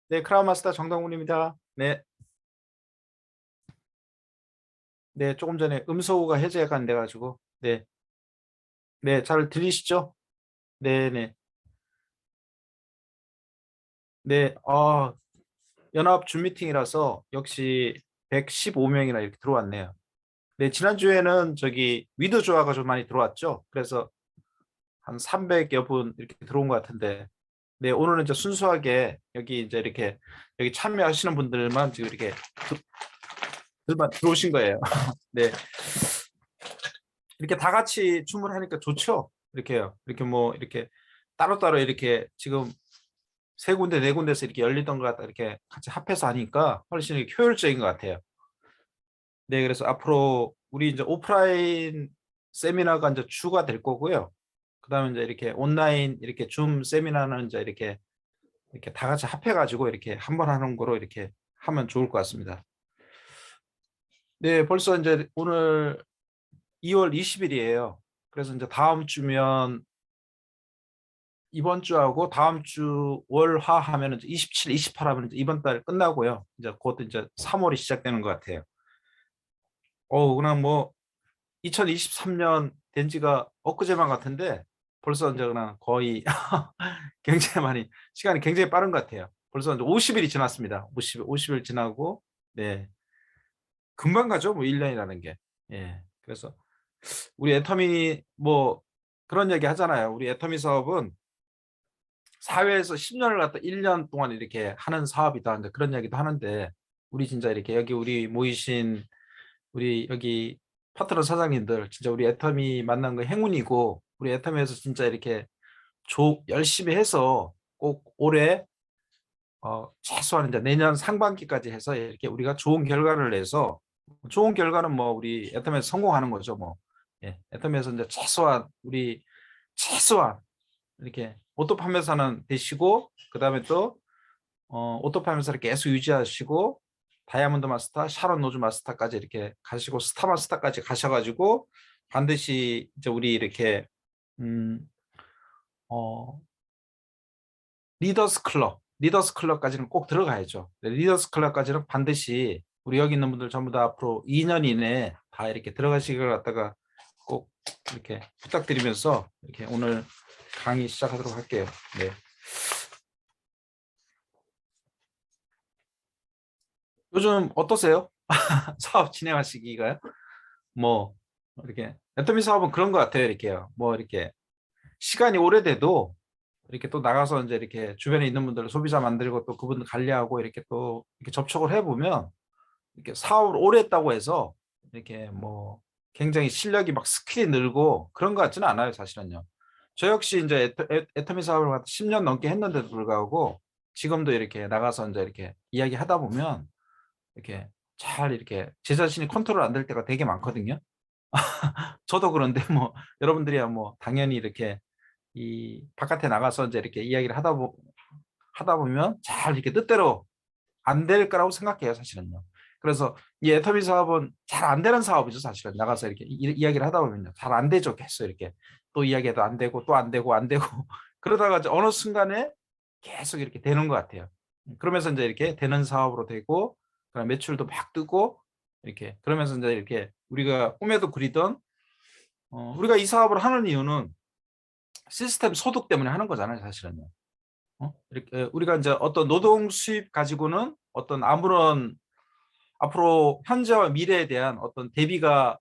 네, 크라운 마스터 정동훈입니다. 네, 네, 조금 전에 음소거가 해제가 안 돼가지고, 네, 네, 잘 들리시죠? 네, 네, 네, 연합 줌 미팅이라서 역시 115명이나 이렇게 들어왔네요. 네, 지난주에는 저기 위드 조화가 좀 많이 들어왔죠. 그래서 한 300여 분 이렇게 들어온 것 같은데, 네, 오늘은 이제 순수하게 여기 이제 이렇게 여기 참여하시는 분들만 지금 이렇게 들만 들어오신 거예요. 네, 이렇게 다 같이 춤을 하니까 좋죠. 이렇게요. 이렇게 뭐 이렇게 따로따로 이렇게 지금 세 군데 네 군데서 이렇게 열리던 것 같다 이렇게 같이 합해서 하니까 훨씬 이렇게 효율적인 것 같아요. 네, 그래서 앞으로 우리 이제 오프라인 세미나가 이제 주가 될 거고요. 그다음에 이제 이렇게 온라인 이렇게 줌 세미나는 이제 이렇게 다 같이 합해가지고 이렇게 한 번 하는 거로 이렇게 하면 좋을 것 같습니다. 네, 벌써 이제 오늘 2월 20일이에요. 그래서 이제 다음 주면 이번 주하고 다음 주 월화 하면은 27, 28 하면 이번 달 끝나고요. 이제 곧 이제 3월이 시작되는 것 같아요. 그냥 뭐 2023년 된 지가 엊그제만 같은데 벌써 이제 그냥 거의 굉장히 많이 시간이 굉장히 빠른 것 같아요. 벌써 이제 50일이 지났습니다. 50일 지나고 네. 금방 가죠. 뭐 1년이라는 게. 예. 그래서 우리 애터미 뭐 그런 얘기 하잖아요. 우리 애터미 사업은 사회에서 10년을 갖다 1년 동안 이렇게 하는 사업이다. 이제 그런 얘기도 하는데 우리 진짜 이렇게 여기 우리 모이신 우리 여기 파트너 사장님들 진짜 우리 애터미 만난 거 행운이고 우리 애터미에서 진짜 이렇게 열심히 해서 꼭 올해 최소한 이제 내년 상반기까지 해서 이렇게 우리가 좋은 결과를 내서 좋은 결과는 뭐 우리 애터미에서 성공하는 거죠. 뭐 예, 애터미에서 이제 최소한 이렇게 오토 판매사는 되시고 그다음에 또 오토 판매사를 계속 유지하시고 다이아몬드 마스터, 샤론 노즈 마스터까지 이렇게 가시고 스타 마스터까지 가셔가지고 반드시 이제 우리 이렇게 음, 어, 리더스 클럽까지는 꼭 들어가야죠. 네, 리더스 클럽까지는 반드시 우리 여기 있는 분들 전부 다 앞으로 2년 이내에 다 이렇게 들어가시길 갖다가 꼭 이렇게 부탁드리면서 이렇게 오늘 강의 시작하도록 할게요. 네. 요즘 어떠세요? 사업 진행하시기가요? 뭐 이렇게 애터미 사업은 그런 것 같아요. 이렇게요. 뭐 이렇게 시간이 오래돼도 이렇게 또 나가서 이제 이렇게 주변에 있는 분들 소비자 만들고 또 그분들 관리하고 이렇게 또 이렇게 접촉을 해보면 이렇게 사업을 오래 했다고 해서 이렇게 뭐 굉장히 실력이 막 스킬이 늘고 그런 것 같지는 않아요. 사실은요. 저 역시 이제 애터미 사업을 10년 넘게 했는데도 불구하고 지금도 이렇게 나가서 이제 이렇게 이야기하다 보면 이렇게 잘 이렇게 제 자신이 컨트롤 안 될 때가 되게 많거든요. 저도 그런데 뭐 여러분들이야 뭐 당연히 이렇게 이 바깥에 나가서 이제 이렇게 이야기를 하다 보면 잘 이렇게 뜻대로 안 될 거라고 생각해요, 사실은요. 그래서 이 애터미 사업은 잘 안 되는 사업이죠, 사실은. 나가서 이렇게 이야기를 하다 보면요. 잘 안 되죠, 계속 이렇게. 또 이야기해도 안 되고, 또 안 되고, 안 되고. 그러다가 이제 어느 순간에 계속 이렇게 되는 것 같아요. 그러면서 이제 이렇게 되는 사업으로 되고, 그다음 매출도 막 뜨고, 이렇게. 그러면서 이제 이렇게 우리가 꿈에도 그리던, 우리가 이 사업을 하는 이유는 시스템 소득 때문에 하는 거잖아요, 사실은요. 이렇게 우리가 이제 어떤 노동 수입 가지고는 어떤 아무런 앞으로 현재와 미래에 대한 어떤 대비가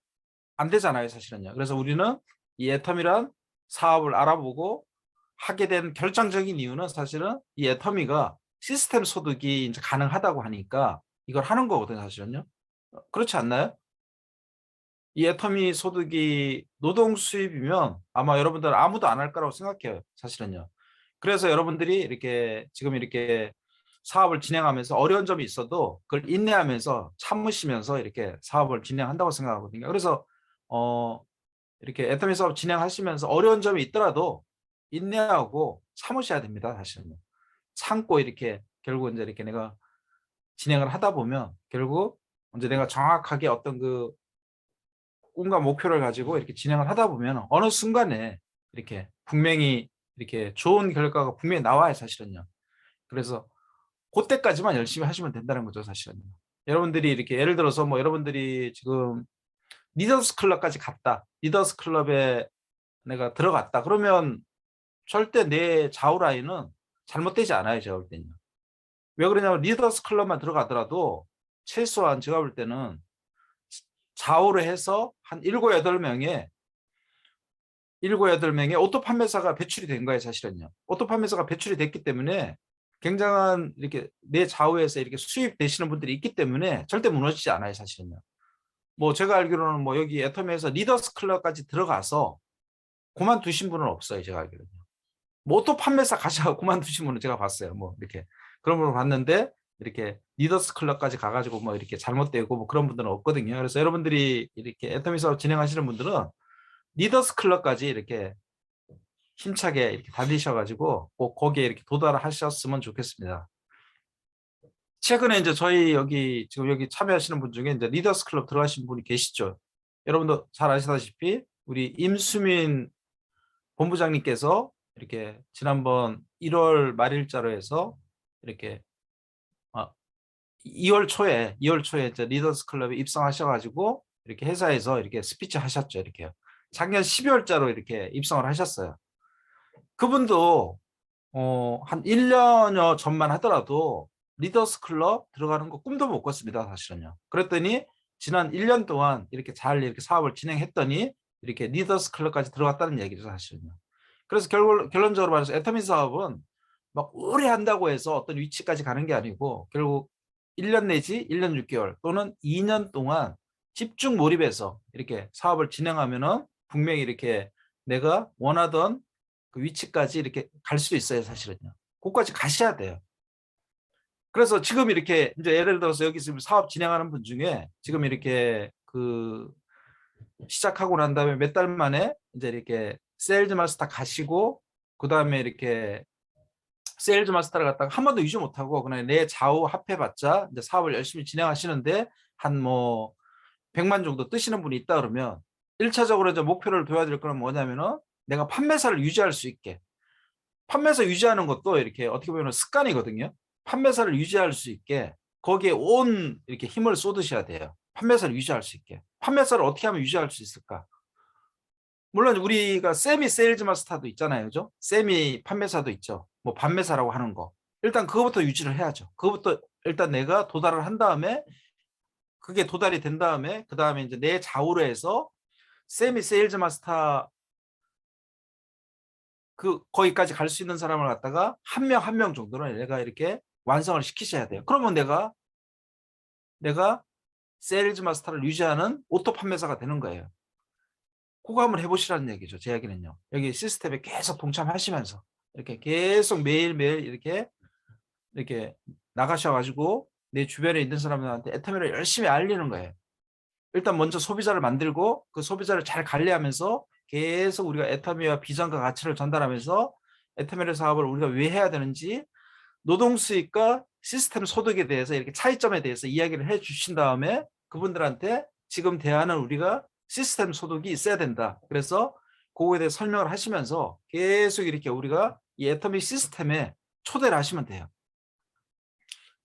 안 되잖아요, 사실은요. 그래서 우리는 이 애터미란 사업을 알아보고 하게 된 결정적인 이유는 사실은 이 애터미가 시스템 소득이 이제 가능하다고 하니까 이걸 하는 거거든요, 사실은요. 그렇지 않나요? 이 애터미 소득이 노동 수입이면 아마 여러분들 아무도 안 할 거라고 생각해요, 사실은요. 그래서 여러분들이 이렇게 지금 이렇게 사업을 진행하면서 어려운 점이 있어도 그걸 인내하면서 참으시면서 이렇게 사업을 진행한다고 생각하거든요. 그래서 어 이렇게 애터미 사업 진행하시면서 어려운 점이 있더라도 인내하고 참으셔야 됩니다, 사실은요. 참고 이렇게 결국 이제 이렇게 내가 진행을 하다 보면 결국 이제 내가 정확하게 어떤 그 꿈과 목표를 가지고 이렇게 진행을 하다 보면 어느 순간에 이렇게 분명히 이렇게 좋은 결과가 분명히 나와요, 사실은요. 그래서 그때까지만 열심히 하시면 된다는 거죠, 사실은. 여러분들이 이렇게 예를 들어서 뭐 여러분들이 지금 리더스 클럽까지 갔다. 리더스 클럽에 내가 들어갔다. 그러면 절대 내 좌우 라인은 잘못되지 않아요, 제가 볼 때는요. 왜 그러냐면 리더스 클럽만 들어가더라도 최소한 제가 볼 때는 좌우로 해서 한 7, 8명의 오토 판매사가 배출이 된 거예요, 사실은요. 오토 판매사가 배출이 됐기 때문에 굉장한 이렇게 내 좌우에서 이렇게 수입되시는 분들이 있기 때문에 절대 무너지지 않아요, 사실은요. 뭐 제가 알기로는 뭐 여기 애터미에서 리더스 클럽까지 들어가서 그만두신 분은 없어요, 제가 알기로는. 뭐 오토 판매사 가셔서 그만두신 분은 제가 봤어요. 뭐 이렇게 그런 분을 봤는데 이렇게 리더스 클럽까지 가가지고 뭐 이렇게 잘못되고 뭐 그런 분들은 없거든요. 그래서 여러분들이 이렇게 애터미 사업 진행하시는 분들은 리더스 클럽까지 이렇게 힘차게 이렇게 달리셔가지고 꼭 거기에 이렇게 도달하셨으면 좋겠습니다. 최근에 이제 저희 여기 지금 여기 참여하시는 분 중에 이제 리더스 클럽 들어가신 분이 계시죠. 여러분도 잘 아시다시피 우리 임수민 본부장님께서 이렇게 지난번 1월 말일자로 해서 이렇게 2월 초에 이제 리더스 클럽에 입성하셔가지고 이렇게 회사에서 이렇게 스피치 하셨죠. 이렇게요. 작년 12월자로 이렇게 입성을 하셨어요. 그분도 한 1년여 전만 하더라도 리더스 클럽 들어가는 거 꿈도 못 꿨습니다, 사실은요. 그랬더니 지난 1년 동안 이렇게 잘 이렇게 사업을 진행했더니 이렇게 리더스 클럽까지 들어갔다는 얘기죠, 사실은요. 그래서 결론적으로 말해서 애터미 사업은 막 오래 한다고 해서 어떤 위치까지 가는 게 아니고 결국 1년 내지 1년 6개월 또는 2년 동안 집중 몰입해서 이렇게 사업을 진행하면은 분명히 이렇게 내가 원하던 그 위치까지 이렇게 갈 수 있어요, 사실은요. 그까지 가셔야 돼요. 그래서 지금 이렇게 이제 예를 들어서 여기 지금 사업 진행하는 분 중에 지금 이렇게 그 시작하고 난 다음에 몇 달 만에 이제 이렇게 세일즈 마스터 가시고 그 다음에 이렇게 세일즈 마스터를 갖다가 한 번도 유지 못하고 그냥 내 좌우 합해봤자 이제 사업을 열심히 진행하시는데 한 뭐 100만 정도 뜨시는 분이 있다 그러면 1차적으로 이제 목표를 둬야 될 거는 뭐냐면은 내가 판매사를 유지할 수 있게 판매사 유지하는 것도 이렇게 어떻게 보면 습관이거든요. 판매사를 유지할 수 있게 거기에 온 이렇게 힘을 쏟으셔야 돼요. 판매사를 유지할 수 있게. 판매사를 어떻게 하면 유지할 수 있을까? 물론 우리가 세미 세일즈 마스터도 있잖아요. 그죠? 세미 판매사도 있죠. 뭐 반매사라고 하는 거. 일단 그거부터 유지를 해야죠. 그거부터 일단 내가 도달을 한 다음에 그게 도달이 된 다음에 그 다음에 이제 내 좌우로 해서 세미 세일즈 마스터 그 거기까지 갈 수 있는 사람을 갖다가 한 명 한 명 정도는 내가 이렇게 완성을 시키셔야 돼요. 그러면 내가 세일즈 마스터를 유지하는 오토 판매사가 되는 거예요. 그거 한번 해보시라는 얘기죠. 제 이야기는요. 여기 시스템에 계속 동참하시면서 이렇게 계속 매일매일 이렇게 나가셔가지고 내 주변에 있는 사람들한테 애터미를 열심히 알리는 거예요. 일단 먼저 소비자를 만들고 그 소비자를 잘 관리하면서 계속 우리가 애터미와 비전과 가치를 전달하면서 애터미의 사업을 우리가 왜 해야 되는지 노동 수익과 시스템 소득에 대해서 이렇게 차이점에 대해서 이야기를 해 주신 다음에 그분들한테 지금 대안은 우리가 시스템 소득이 있어야 된다. 그래서 그거에 대해 설명을 하시면서 계속 이렇게 우리가 이 애터미 시스템에 초대를 하시면 돼요.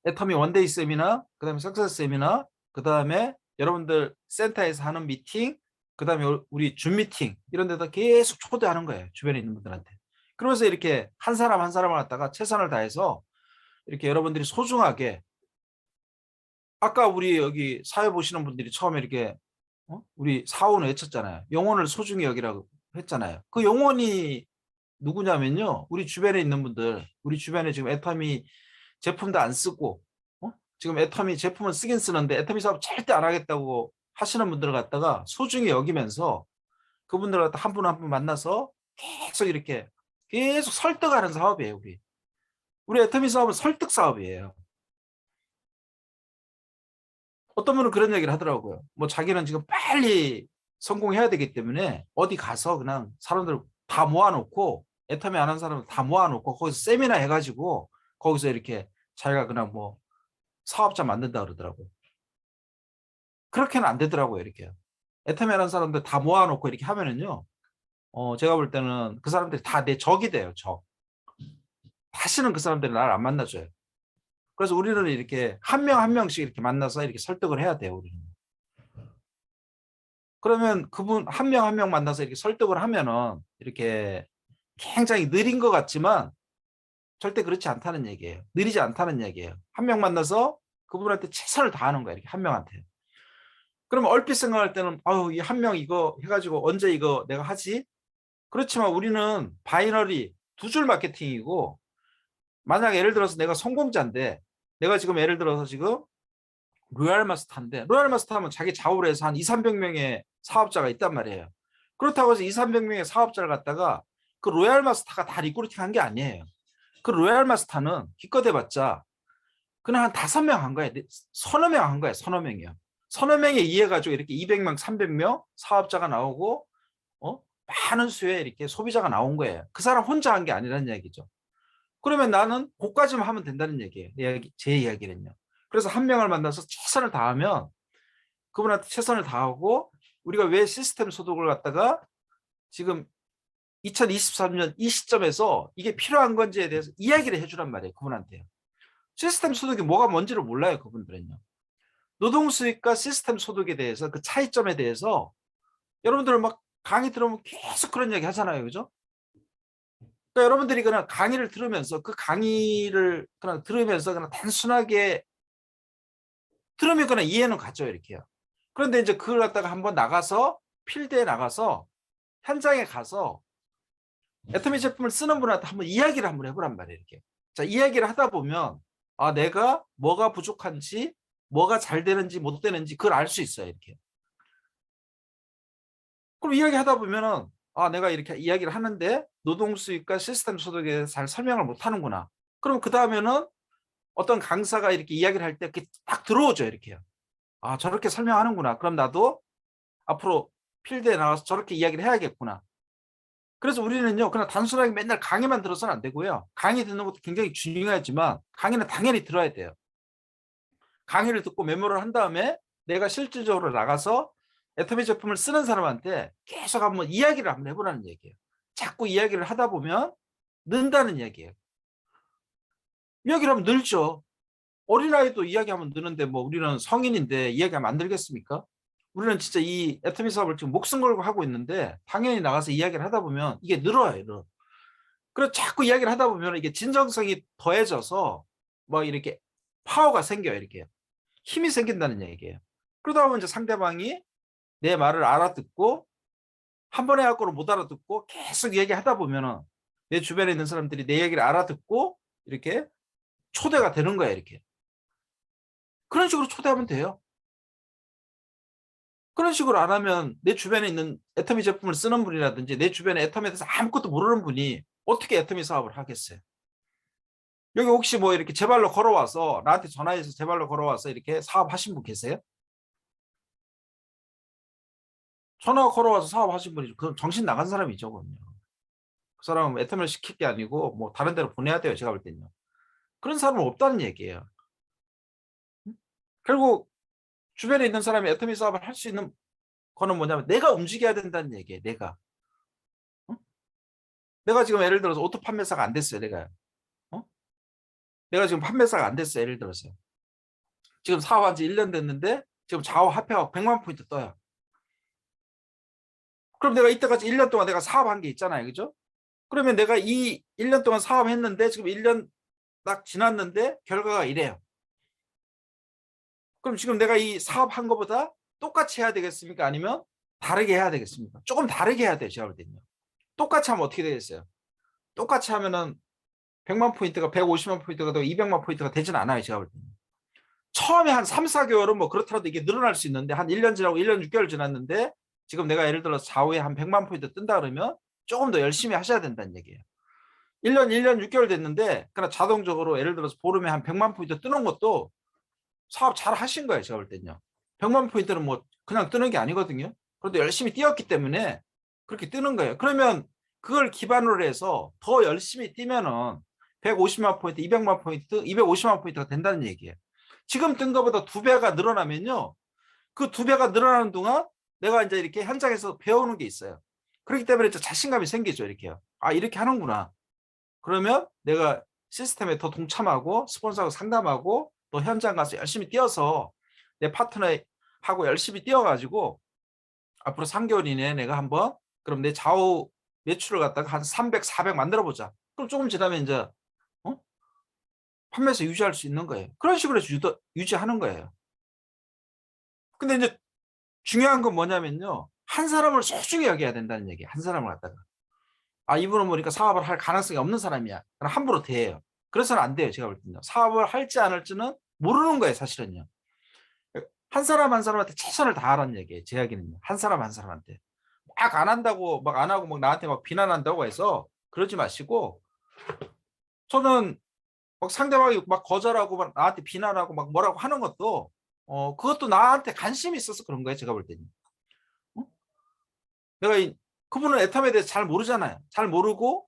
애터미 원데이 세미나, 그다음에 석세스 세미나, 그다음에 여러분들 센터에서 하는 미팅, 그다음에 우리 줌 미팅 이런 데다 계속 초대하는 거예요. 주변에 있는 분들한테. 그러면서 이렇게 한 사람 한 사람을 갖다가 최선을 다해서 이렇게 여러분들이 소중하게 아까 우리 여기 사회 보시는 분들이 처음에 이렇게 우리 사원을 외쳤잖아요. 영혼을 소중히 여기라고 했잖아요. 그 영혼이 누구냐면요. 우리 주변에 있는 분들, 우리 주변에 지금 애터미 제품도 안 쓰고 지금 애터미 제품은 쓰긴 쓰는데 애터미 사업 절대 안 하겠다고 하시는 분들을 갖다가 소중히 여기면서 그분들을 갖다 한 분 한 분 만나서 계속 이렇게 계속 설득하는 사업이에요. 우리 애터미 사업은 설득 사업이에요. 어떤 분은 그런 얘기를 하더라고요. 뭐 자기는 지금 빨리 성공해야 되기 때문에 어디 가서 그냥 사람들 다 모아놓고 애터미 안 한 사람들 다 모아놓고 거기서 세미나 해가지고 거기서 이렇게 자기가 그냥 뭐 사업자 만든다 그러더라고요. 그렇게는 안 되더라고요. 이렇게 애터미 안 한 사람들 다 모아놓고 이렇게 하면은요. 제가 볼 때는 그 사람들이 다 내 적이 돼요. 적. 다시는 그 사람들이 나를 안 만나줘요. 그래서 우리는 이렇게 한 명 한 명씩 이렇게 만나서 이렇게 설득을 해야 돼요, 우리는. 그러면 그분 한 명 한 명 만나서 이렇게 설득을 하면은 이렇게 굉장히 느린 것 같지만 절대 그렇지 않다는 얘기예요. 느리지 않다는 얘기예요. 한 명 만나서 그분한테 최선을 다하는 거예요. 이렇게 한 명한테. 그러면 얼핏 생각할 때는 아유, 이 한 명 이거 해가지고 언제 이거 내가 하지? 그렇지만 우리는 바이너리 두 줄 마케팅이고, 만약 예를 들어서 내가 성공자인데, 내가 지금 예를 들어서 지금 로얄 마스터인데, 로얄 마스터 하면 자기 좌우로 해서 한 2, 300명의 사업자가 있단 말이에요. 그렇다고 해서 2, 300명의 사업자를 갖다가 그 로얄 마스터가 다 리크루팅 한 게 아니에요. 그 로얄 마스터는 기껏 해봤자 그냥 한 5명 한 거예요. 서너 명 한 거예요. 서너 명이요. 서너 명에 의해가지고 이렇게 200명, 300명 사업자가 나오고, 많은 수의 이렇게 소비자가 나온 거예요. 그 사람 혼자 한 게 아니라는 얘기죠. 그러면 나는 그까지만 하면 된다는 얘기예요. 제 이야기는요. 그래서 한 명을 만나서 최선을 다하면 그분한테 최선을 다하고, 우리가 왜 시스템 소득을 갖다가 지금 2023년 이 시점에서 이게 필요한 건지에 대해서 이야기를 해주란 말이에요. 그분한테요. 시스템 소득이 뭐가 뭔지를 몰라요. 그분들은요. 노동수익과 시스템 소득에 대해서 그 차이점에 대해서 여러분들 막 강의 들으면 계속 그런 얘기 하잖아요. 그죠? 그러니까 여러분들이 그냥 강의를 들으면서 그 강의를 그냥 들으면서 그냥 단순하게 들으면 그냥 이해는 가죠. 이렇게요. 그런데 이제 그걸 갖다가 한번 나가서 필드에 나가서 현장에 가서 애터미 제품을 쓰는 분한테 한번 이야기를 한번 해보란 말이에요. 이렇게. 자, 이야기를 하다 보면 내가 뭐가 부족한지, 뭐가 잘 되는지 못 되는지 그걸 알 수 있어요. 이렇게. 그럼 이야기하다 보면은 내가 이렇게 이야기를 하는데 노동 수익과 시스템 소득에 대해서 잘 설명을 못 하는구나. 그럼 그 다음에는 어떤 강사가 이렇게 이야기를 할 때 딱 들어오죠. 이렇게요. 저렇게 설명하는구나. 그럼 나도 앞으로 필드에 나가서 저렇게 이야기를 해야겠구나. 그래서 우리는요, 그냥 단순하게 맨날 강의만 들어서는 안 되고요. 강의 듣는 것도 굉장히 중요하지만 강의는 당연히 들어야 돼요. 강의를 듣고 메모를 한 다음에 내가 실질적으로 나가서 애터미 제품을 쓰는 사람한테 계속 한번 이야기를 한번 해보라는 얘기예요. 자꾸 이야기를 하다 보면 는다는 얘기예요. 이야기를 하면 늘죠. 어린아이도 이야기하면 느는데 뭐 우리는 성인인데 이야기하면 안 늘겠습니까? 우리는 진짜 이 애터미 사업을 지금 목숨 걸고 하고 있는데 당연히 나가서 이야기를 하다 보면 이게 늘어요. 늘어. 그래서 자꾸 이야기를 하다 보면 이게 진정성이 더해져서 뭐 이렇게 파워가 생겨요. 이렇게 힘이 생긴다는 얘기예요. 그러다 보면 이제 상대방이 내 말을 알아듣고, 한 번에 갖고는 못 알아듣고 계속 얘기하다 보면은 내 주변에 있는 사람들이 내 얘기를 알아듣고 이렇게 초대가 되는 거야. 이렇게. 그런 식으로 초대하면 돼요. 그런 식으로 안 하면 내 주변에 있는 애터미 제품을 쓰는 분이라든지 내 주변에 애터미에 대해서 아무것도 모르는 분이 어떻게 애터미 사업을 하겠어요? 여기 혹시 뭐 이렇게 제 발로 걸어와서 나한테 전화해서 제 발로 걸어와서 이렇게 사업하신 분 계세요? 전화 걸어와서 사업하신 분이 그건 정신 나간 사람이죠. 그럼요. 그 사람은 애터미를 시킬 게 아니고 뭐 다른 데로 보내야 돼요. 제가 볼 때는요. 그런 사람은 없다는 얘기예요. 결국 주변에 있는 사람이 애터미 사업을 할 수 있는 거는 뭐냐면 내가 움직여야 된다는 얘기예요. 내가. 어? 내가 지금 예를 들어서 오토 판매사가 안 됐어요. 어? 내가 지금 판매사가 안 됐어요. 예를 들어서. 지금 사업한 지 1년 됐는데 지금 좌우 합해하고 100만 포인트 떠요. 그럼 내가 이때까지 1년 동안 내가 사업한 게 있잖아요. 그죠? 그러면 내가 이 1년 동안 사업했는데 지금 1년 딱 지났는데 결과가 이래요. 그럼 지금 내가 이 사업한 것보다 똑같이 해야 되겠습니까? 아니면 다르게 해야 되겠습니까? 조금 다르게 해야 돼요. 제가 볼 때는요. 똑같이 하면 어떻게 되겠어요? 똑같이 하면은 100만 포인트가 150만 포인트가 되고 200만 포인트가 되지는 않아요. 제가 볼 때는. 처음에 한 3, 4개월은 뭐 그렇더라도 이게 늘어날 수 있는데 한 1년 지나고 1년 6개월 지났는데 지금 내가 예를 들어서 좌우에 한 100만 포인트 뜬다 그러면 조금 더 열심히 하셔야 된다는 얘기예요. 1년 6개월 됐는데 그냥 자동적으로 예를 들어서 보름에 한 100만 포인트 뜨는 것도 사업 잘 하신 거예요. 제가 볼 때는요. 100만 포인트는 뭐 그냥 뜨는 게 아니거든요. 그런데 열심히 뛰었기 때문에 그렇게 뜨는 거예요. 그러면 그걸 기반으로 해서 더 열심히 뛰면은 150만 포인트, 200만 포인트, 250만 포인트가 된다는 얘기예요. 지금 뜬 것보다 2배가 늘어나면요. 그 2배가 늘어나는 동안 내가 이제 이렇게 현장에서 배우는 게 있어요. 그렇기 때문에 자신감이 생기죠. 이렇게요. 이렇게 하는구나. 그러면 내가 시스템에 더 동참하고 스폰서하고 상담하고 또 현장 가서 열심히 뛰어서 내 파트너하고 열심히 뛰어가지고 앞으로 3개월 이내에 내가 한번 그럼 내 좌우 매출을 갖다가 한 300, 400 만들어 보자. 그럼 조금 지나면 이제 판매에서 유지할 수 있는 거예요. 그런 식으로 해서 유지하는 거예요. 근데 이제 중요한 건 뭐냐면요. 한 사람을 소중히 여겨야 된다는 얘기예요. 한 사람을 갖다가. 아, 이분은 보니까 사업을 할 가능성이 없는 사람이야. 그럼 함부로 대해요. 그래서는 안 돼요. 제가 볼 때는요. 사업을 할지 안 할지는 모르는 거예요. 사실은요. 한 사람 한 사람한테 최선을 다하라는 얘기예요. 제 이야기는요. 한 사람 한 사람한테. 막 안 한다고 막 안 하고 막 나한테 막 비난한다고 해서 그러지 마시고 저는 막 상대방이 막 거절하고 막 나한테 비난하고 막 뭐라고 하는 것도 그것도 나한테 관심이 있어서 그런 거예요. 제가 볼 때는. 내가 그분은 애텀에 대해서 잘 모르잖아요. 잘 모르고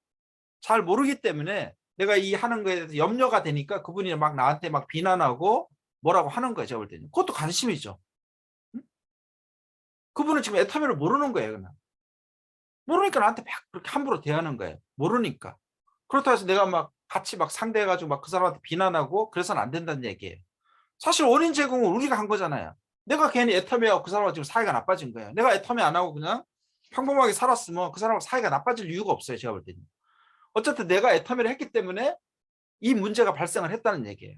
잘 모르기 때문에 내가 이 하는 거에 대해서 염려가 되니까 그분이 막 나한테 막 비난하고 뭐라고 하는 거예요. 제가 볼 때는. 그것도 관심이죠. 응? 그분은 지금 애터미를 모르는 거예요. 그냥. 모르니까 나한테 막 그렇게 함부로 대하는 거예요. 모르니까. 그렇다고 해서 내가 막 같이 막 상대해가지고 막 그 사람한테 비난하고 그래서는 안 된다는 얘기예요. 사실 원인 제공은 우리가 한 거잖아요. 내가 괜히 애터미하고 그 사람하고 지금 사이가 나빠진 거예요. 내가 애터미 안 하고 그냥 평범하게 살았으면 그 사람하고 사이가 나빠질 이유가 없어요. 제가 볼 때는. 어쨌든 내가 애터미를 했기 때문에 이 문제가 발생을 했다는 얘기예요.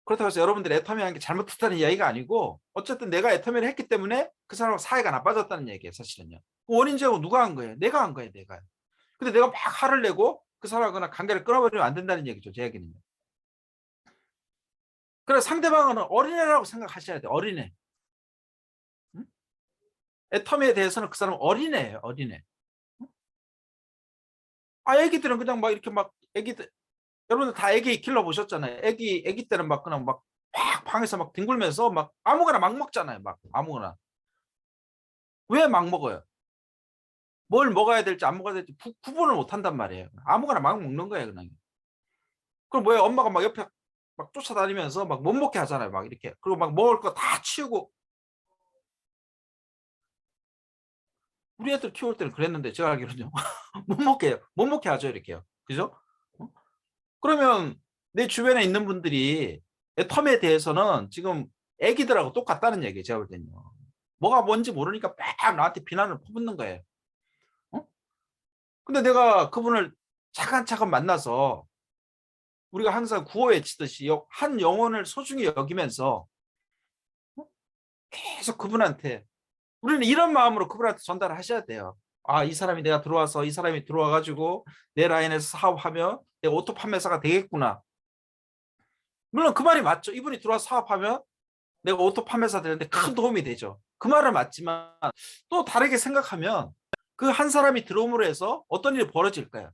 그렇다고 해서 여러분들이 애터미 한 게 잘못했다는 이야기가 아니고 어쨌든 내가 애터미를 했기 때문에 그 사람하고 사이가 나빠졌다는 얘기예요. 사실은요. 원인 제공 누가 한 거예요? 내가 한 거예요. 내가. 근데 내가 막 화를 내고 그 사람하고 관계를 끊어버리면 안 된다는 얘기죠. 제 얘기는요. 그래 상대방은 어린애라고 생각하셔야 돼요. 어린애. 응? 애터미에 대해서는 그 사람은 어린애예요. 어린애. 응? 아 애기들은 그냥 막 이렇게 막 애기들 여러분들 다 애기 길러 보셨잖아요. 애기 때는 막 그냥 막 방에서 막 뒹굴면서 막 아무거나 막 먹잖아요. 막 아무거나. 왜 막 먹어요? 뭘 먹어야 될지 안 먹어야 될지 구분을 못 한단 말이에요. 아무거나 막 먹는 거예요, 그냥. 그럼 뭐예요? 엄마가 막 옆에 막 쫓아다니면서 막 못 먹게 하잖아요. 막 이렇게. 그리고 막 먹을 거 다 치우고 우리 애들 키울 때는 그랬는데 제가 알기로는요. 못 먹게 해요. 못 먹게 하죠, 이렇게요. 그죠? 어? 그러면 내 주변에 있는 분들이 애텀에 대해서는 지금 애기들하고 똑같다는 얘기예요. 제가 볼 때는요. 뭐가 뭔지 모르니까 막 나한테 비난을 퍼붓는 거예요. 어? 근데 내가 그분을 차근차근 만나서 우리가 항상 구호 외치듯이 한 영혼을 소중히 여기면서 계속 그분한테 우리는 이런 마음으로 그분한테 전달을 하셔야 돼요. 아, 이 사람이 내가 들어와서 이 사람이 들어와 가지고 내 라인에서 사업하면 내가 오토 판매사가 되겠구나. 물론 그 말이 맞죠. 이분이 들어와서 사업하면 내가 오토 판매사 되는데 큰 도움이 되죠. 그 말은 맞지만 또 다르게 생각하면 그 한 사람이 들어옴으로 해서 어떤 일이 벌어질까요?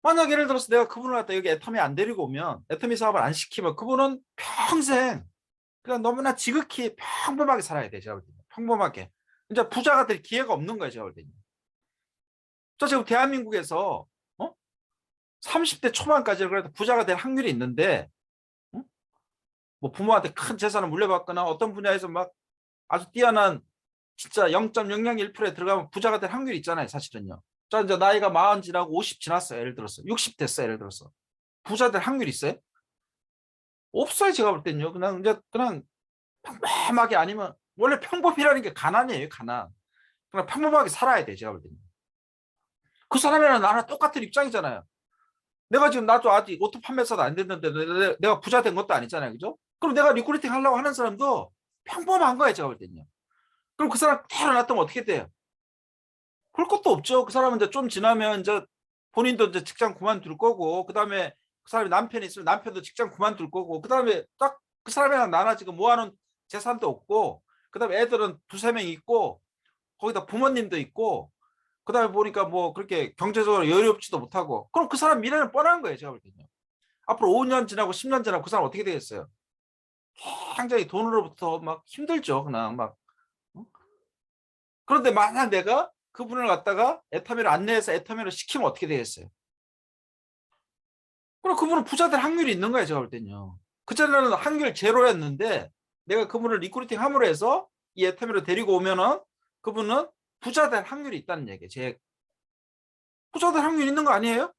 만약 예를 들어서 내가 그분을 갖다 여기 애터미 안 데리고 오면 애터미 사업을 안 시키면 그분은 평생 그냥 너무나 지극히 평범하게 살아야 돼. 제가 볼 때는. 평범하게. 이제 부자가 될 기회가 없는 거예요. 제가 볼 때는. 저 지금 대한민국에서 30대 초반까지 그래도 부자가 될 확률이 있는데 뭐 부모한테 큰 재산을 물려받거나 어떤 분야에서 막 아주 뛰어난 진짜 0.001%에 들어가면 부자가 될 확률이 있잖아요. 사실은요. 저 이제 나이가 40 지나고 50 지났어요. 예를 들어서 60 됐어요. 예를 들어서 부자 될 확률이 있어요? 없어요. 제가 볼 때는요. 그냥 이제 그냥 평범하게 아니면 원래 평범이라는 게 가난이에요. 가난. 그냥 평범하게 살아야 돼. 제가 볼 때는. 그 사람이랑 나랑 똑같은 입장이잖아요. 내가 지금 나도 아직 오토 판매사도 안 됐는데 내가 부자 된 것도 아니잖아요. 그죠? 그럼 내가 리크루팅 하려고 하는 사람도 평범한 거예요. 제가 볼 때는요. 그럼 그 사람 태어났다면 어떻게 돼요? 그럴 것도 없죠. 그 사람은 이제 좀 지나면 이제 본인도 이제 직장 그만둘 거고, 그 다음에 그 사람이 남편이 있으면 남편도 직장 그만둘 거고, 그 다음에 딱 그 사람이랑 나나 지금 모아놓은 재산도 없고, 그 다음에 애들은 두세 명 있고, 거기다 부모님도 있고, 그 다음에 보니까 뭐 그렇게 경제적으로 여유롭지도 못하고, 그럼 그 사람 미래는 뻔한 거예요. 제가 볼 때는요. 앞으로 5년 지나고 10년 지나고 그 사람 어떻게 되겠어요? 굉장히 돈으로부터 막 힘들죠. 그냥 막. 어? 그런데 만약 내가 그분을 갖다가 애터미를 안내해서 애터미를 시키면 어떻게 되겠어요? 그럼 그분은 부자 될 확률이 있는 거예요. 제가 볼 때는요. 그전에는 확률 제로였는데 내가 그분을 리크루팅 함으로 해서 이 애터미를 데리고 오면은 그분은 부자 될 확률이 있다는 얘기예요. 부자 될 확률이 있는 거 아니에요?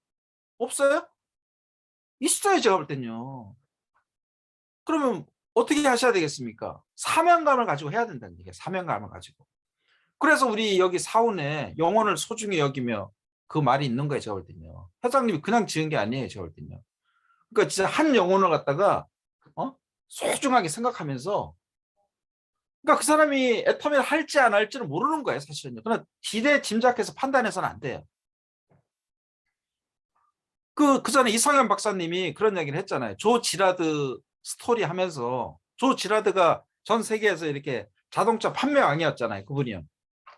없어요? 있어요, 제가 볼 땐요. 그러면 어떻게 하셔야 되겠습니까? 사명감을 가지고 해야 된다는 얘기예요. 사명감을 가지고. 그래서 우리 여기 사원에 영혼을 소중히 여기며 그 말이 있는 거예요, 제가 볼 때는요. 회장님이 그냥 지은 게 아니에요, 제가 볼 때는요. 그러니까 진짜 한 영혼을 갖다가 소중하게 생각하면서, 그러니까 그 사람이 애터미를 할지 안 할지는 모르는 거예요, 사실은요. 그러나 기대 짐작해서 판단해서는 안 돼요. 그 전에 이성현 박사님이 그런 얘기를 했잖아요. 조 지라드 스토리 하면서, 조 지라드가 전 세계에서 이렇게 자동차 판매왕이었잖아요, 그분이요.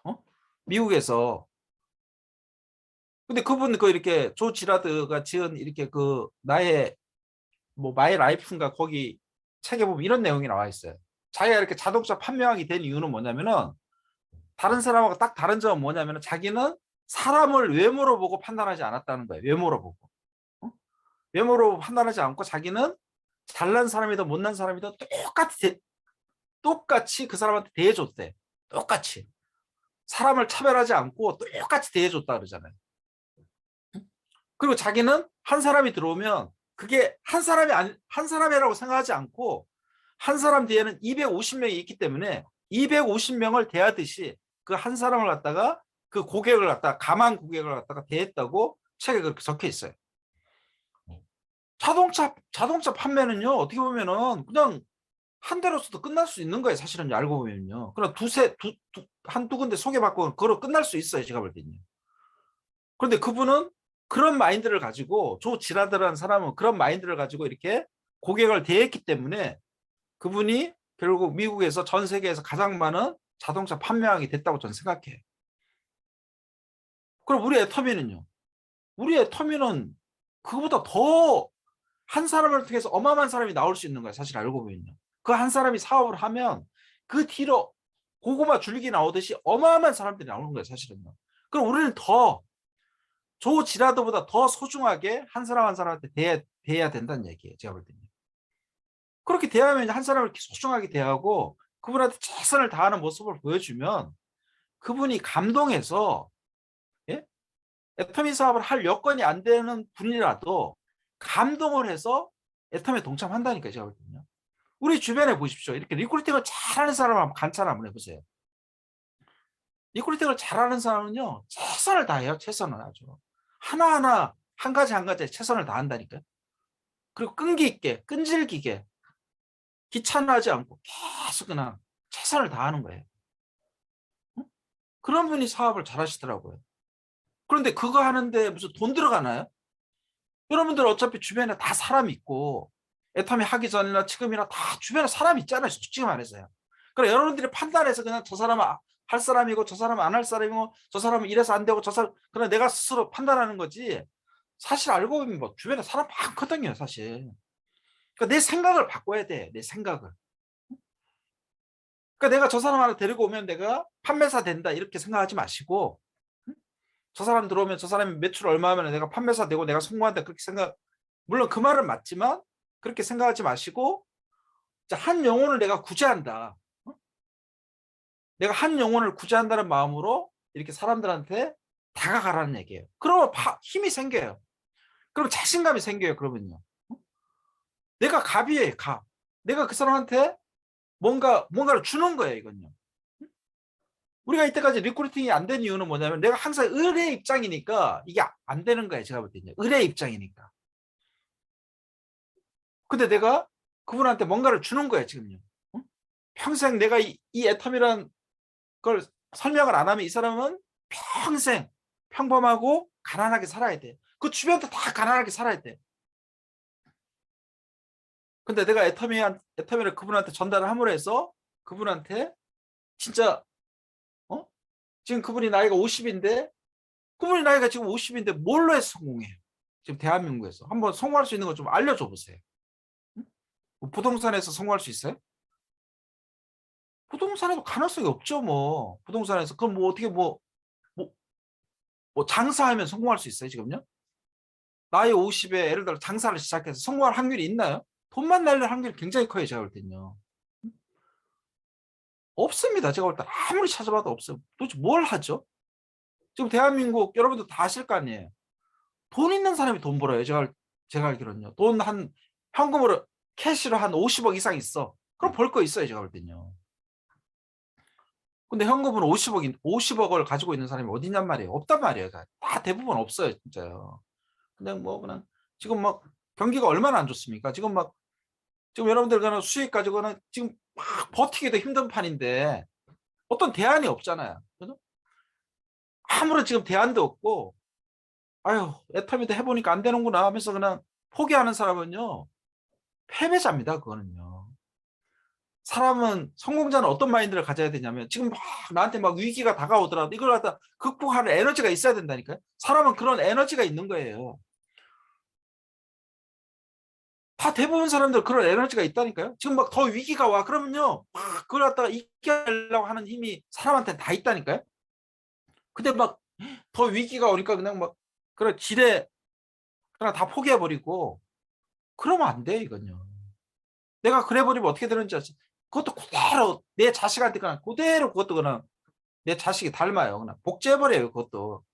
어? 미국에서. 근데 그분 그 이렇게 조 지라드가 지은 이렇게 그 나의 뭐 마이 라이프인가 거기 책에 보면 이런 내용이 나와 있어요. 자기가 이렇게 자동차 판매왕이 된 이유는 뭐냐면은, 다른 사람하고 딱 다른 점은 뭐냐면은, 자기는 사람을 외모로 보고 판단하지 않았다는 거예요. 외모로 보고. 어? 외모로 판단하지 않고 자기는 잘난 사람이든 못난 사람이든 똑같이 그 사람한테 대해줬대. 똑같이. 사람을 차별하지 않고 똑같이 대해줬다 그러잖아요. 그리고 자기는 한 사람이 들어오면 그게 한 사람이라고 생각하지 않고, 한 사람 뒤에는 250명이 있기 때문에 250명을 대하듯이 그 한 사람을 갖다가, 그 고객을 갖다가, 가만 고객을 갖다가 대했다고 책에 그렇게 적혀 있어요. 자동차 판매는요, 어떻게 보면은 그냥 한 대로서도 끝날 수 있는 거예요, 사실은 알고 보면요. 그러나 한두 군데 소개받고 그걸로 끝날 수 있어요, 제가 볼 때는요. 그런데 그분은 그런 마인드를 가지고, 조 지라드라는 사람은 그런 마인드를 가지고 이렇게 고객을 대했기 때문에 그분이 결국 미국에서 전 세계에서 가장 많은 자동차 판매왕이 됐다고 저는 생각해요. 그럼 우리 애터미는요? 우리 애터미는 그거보다 더 한 사람을 통해서 어마어마한 사람이 나올 수 있는 거예요, 사실 알고 보면요. 그 한 사람이 사업을 하면 그 뒤로 고구마 줄기 나오듯이 어마어마한 사람들이 나오는 거예요, 사실은요. 그럼 우리는 더 조 지라드보다 더 소중하게 한 사람 한 사람한테 대해야 된다는 얘기예요, 제가 볼 때는. 그렇게 대하면, 한 사람을 이렇게 소중하게 대하고 그분한테 최선을 다하는 모습을 보여주면 그분이 감동해서, 예? 애터미 사업을 할 여건이 안 되는 분이라도 감동을 해서 애터미에 동참한다니까요, 제가 볼 때는요. 우리 주변에 보십시오. 이렇게 리크루팅을 잘하는 사람 한번 관찰 한번 해보세요. 리크루팅을 잘하는 사람은요, 최선을 다해요. 최선을 아주. 하나하나 한 가지 한 가지에 최선을 다한다니까요. 그리고 끈기 있게, 끈질기게, 귀찮아하지 않고 계속 그냥 최선을 다하는 거예요. 응? 그런 분이 사업을 잘하시더라고요. 그런데 그거 하는데 무슨 돈 들어가나요? 여러분들 어차피 주변에 다 사람 있고, 애터미 하기 전이나 지금이나 다 주변에 사람 있잖아요, 솔직히 말해서요. 그럼 여러분들이 판단해서 그냥 저 사람은 할 사람이고 저 사람은 안 할 사람이고 저 사람은 이래서 안 되고 저 사람, 그냥 내가 스스로 판단하는 거지. 사실 알고 보면 뭐 주변에 사람 많거든요, 사실. 그러니까 내 생각을 바꿔야 돼, 내 생각을. 그러니까 내가 저 사람 하나 데리고 오면 내가 판매사 된다 이렇게 생각하지 마시고, 저 사람 들어오면 저 사람이 매출 얼마 하면 내가 판매사 되고 내가 성공한다 그렇게 생각, 물론 그 말은 맞지만 그렇게 생각하지 마시고, 한 영혼을 내가 구제한다. 내가 한 영혼을 구제한다는 마음으로 이렇게 사람들한테 다가가라는 얘기예요. 그러면 힘이 생겨요. 그럼 자신감이 생겨요. 그러면요. 내가 갑이에요, 갑. 내가 그 사람한테 뭔가를 주는 거예요, 이건요. 우리가 이때까지 리크루팅이 안 된 이유는 뭐냐면, 내가 항상 의뢰 입장이니까 이게 안 되는 거예요, 제가 볼 때는요. 의뢰 입장이니까. 근데 내가 그분한테 뭔가를 주는 거예요, 지금요. 평생 내가 이 애텀이라는 걸 설명을 안 하면 이 사람은 평생 평범하고 가난하게 살아야 돼. 그 주변도 다 가난하게 살아야 돼. 근데 내가 애터미를 그분한테 전달을 함으로 해서 그분한테 진짜, 지금 그분이 나이가 50인데, 그분이 나이가 지금 50인데 뭘로 해서 성공해요? 지금 대한민국에서 한번 성공할 수 있는 거 좀 알려줘 보세요. 응? 뭐 부동산에서 성공할 수 있어요? 부동산에도 가능성이 없죠, 뭐. 부동산에서 그럼 뭐 어떻게 뭐, 뭐 장사하면 성공할 수 있어요, 지금요? 나이 50에 예를 들어 장사를 시작해서 성공할 확률이 있나요? 돈만 날릴 확률이 굉장히 커요, 제가 볼 때는요. 없습니다. 제가 볼 때 아무리 찾아봐도 없어요. 도대체 뭘 하죠? 지금 대한민국 여러분들 다 아실 거 아니에요. 돈 있는 사람이 돈 벌어요. 제가 알기로는요. 돈 한 현금으로 캐시로 한 50억 이상 있어. 그럼 벌 거 있어요. 제가 볼 때는요. 근데 현금으로 50억을 가지고 있는 사람이 어디 있냔 말이에요. 없단 말이에요. 다 대부분 없어요. 진짜요. 그냥 지금 막 경기가 얼마나 안 좋습니까? 지금 여러분들 그냥 수익 가지고는 지금 막 버티기도 힘든 판인데 어떤 대안이 없잖아요. 그죠? 아무런 지금 대안도 없고, 아유, 애터미도 해보니까 안 되는구나 하면서 그냥 포기하는 사람은요, 패배자입니다. 그거는요. 사람은, 성공자는 어떤 마인드를 가져야 되냐면, 지금 막 나한테 막 위기가 다가오더라도 이걸 갖다 극복하는 에너지가 있어야 된다니까요. 사람은 그런 에너지가 있는 거예요. 다 대부분 사람들 그런 에너지가 있다니까요. 지금 막 더 위기가 와. 그러면요, 막 그걸 갖다가 이겨내려고 하는 힘이 사람한테 다 있다니까요. 근데 막 더 위기가 오니까 그냥 막 그런 지레 그냥 다 포기해버리고 그러면 안 돼, 이건요. 내가 그래 버리면 어떻게 되는지 아시 그것도 그대로 내 자식한테 그냥 그대로 그것도 그냥 내 자식이 닮아요. 그냥 복제해 버려요, 그것도.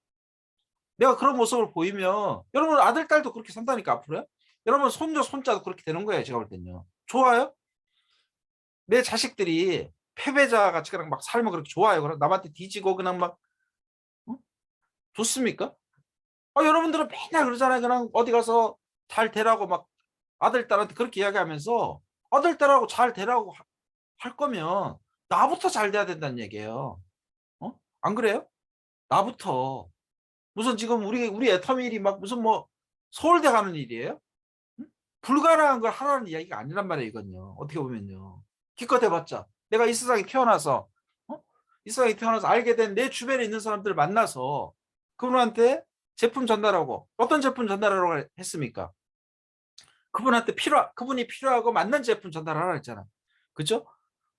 내가 그런 모습을 보이면 여러분 아들, 딸도 그렇게 산다니까 앞으로요. 여러분 손자, 손자도 그렇게 되는 거예요, 제가 볼 때는요. 좋아요? 내 자식들이 패배자 같이 그냥 막 살면 그렇게 좋아요? 그럼 남한테 뒤지고 그냥 막 어? 좋습니까? 여러분들은 맨날 그러잖아요. 그냥 어디 가서 잘 되라고 막 아들, 딸한테 그렇게 이야기하면서 아들, 딸하고 잘 되라고 할 거면 나부터 잘 돼야 된다는 얘기예요. 안 그래요? 나부터. 무슨 지금 우리 애터미 일이 막 무슨 뭐 서울대 가는 일이에요? 응? 불가능한 걸 하라는 이야기가 아니란 말이에요, 이건요. 어떻게 보면요. 기껏 해봤자 내가 이 세상에 태어나서 이 세상에 태어나서 알게 된 내 주변에 있는 사람들을 만나서 그분한테 제품 전달하고 어떤 제품 전달하라고 했습니까? 그분이 필요하고 맞는 제품 전달하라 했잖아. 그죠?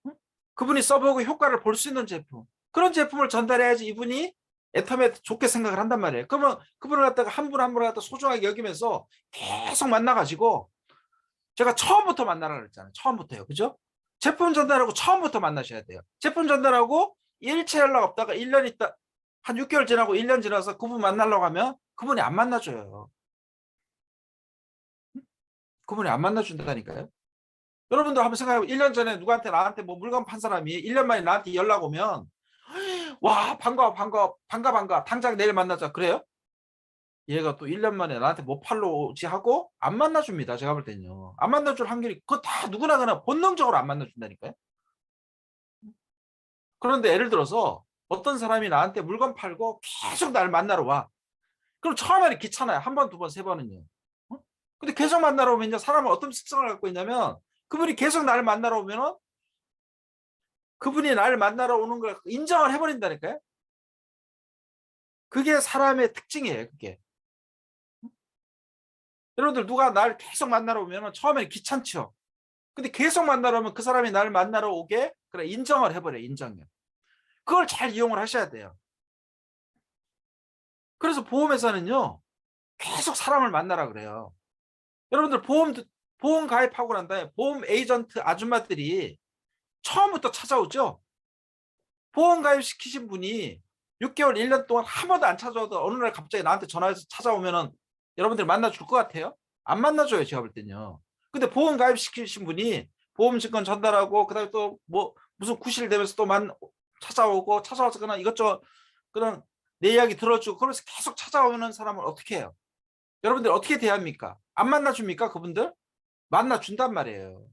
응? 그분이 써보고 효과를 볼 수 있는 제품. 그런 제품을 전달해야지 이분이 애터미에 좋게 생각을 한단 말이에요. 그러면 그분을 갖다가 한 분 한 분을 갖다 소중하게 여기면서 계속 만나가지고 제가 처음부터 만나라 그랬잖아요. 처음부터요. 그죠? 제품 전달하고 처음부터 만나셔야 돼요. 제품 전달하고 일체 연락 없다가 1년 있다, 한 6개월 지나고 1년 지나서 그분 만나려고 하면 그분이 안 만나줘요. 그분이 안 만나준다니까요. 여러분들 한번 생각해보면 1년 전에 나한테 뭐 물건 판 사람이 1년 만에 나한테 연락 오면 와, 반가워, 반가워, 반가, 당장 내일 만나자. 그래요? 얘가 또 1년 만에 나한테 뭐 팔러 오지 하고 안 만나줍니다. 제가 볼 때는요. 안 만나줄 확률이, 그거 다 누구나 그냥 본능적으로 안 만나준다니까요. 그런데 예를 들어서 어떤 사람이 나한테 물건 팔고 계속 날 만나러 와. 그럼 처음에는 귀찮아요. 한 번, 두 번, 세 번은요. 근데 계속 만나러 오면 사람은 어떤 특성을 갖고 있냐면 그분이 계속 나를 만나러 오면은 그분이 나를 만나러 오는 걸 인정을 해버린다니까요. 그게 사람의 특징이에요. 그게. 여러분들 누가 날 계속 만나러 오면 처음에는 귀찮죠. 근데 계속 만나러 오면 그 사람이 나를 만나러 오게 그래 인정을 해버려요. 인정요. 그걸 잘 이용을 하셔야 돼요. 그래서 보험회사는요. 계속 사람을 만나라 그래요. 여러분들 보험 가입하고 난 다음에 보험 에이전트 아줌마들이 처음부터 찾아오죠. 보험 가입시키신 분이 6개월, 1년 동안 한 번도 안 찾아와도 어느 날 갑자기 나한테 전화해서 찾아오면은 여러분들 만나줄 것 같아요? 안 만나줘요, 제가 볼 때는요. 근데 보험 가입시키신 분이 보험 증권 전달하고 그다음에 또 뭐 무슨 구실되면서 또 찾아와서 그냥 이것저것 그냥 내 이야기 들어주고 그러면서 계속 찾아오는 사람을 어떻게 해요? 여러분들 어떻게 대합니까? 안 만나줍니까, 그분들? 만나준단 말이에요.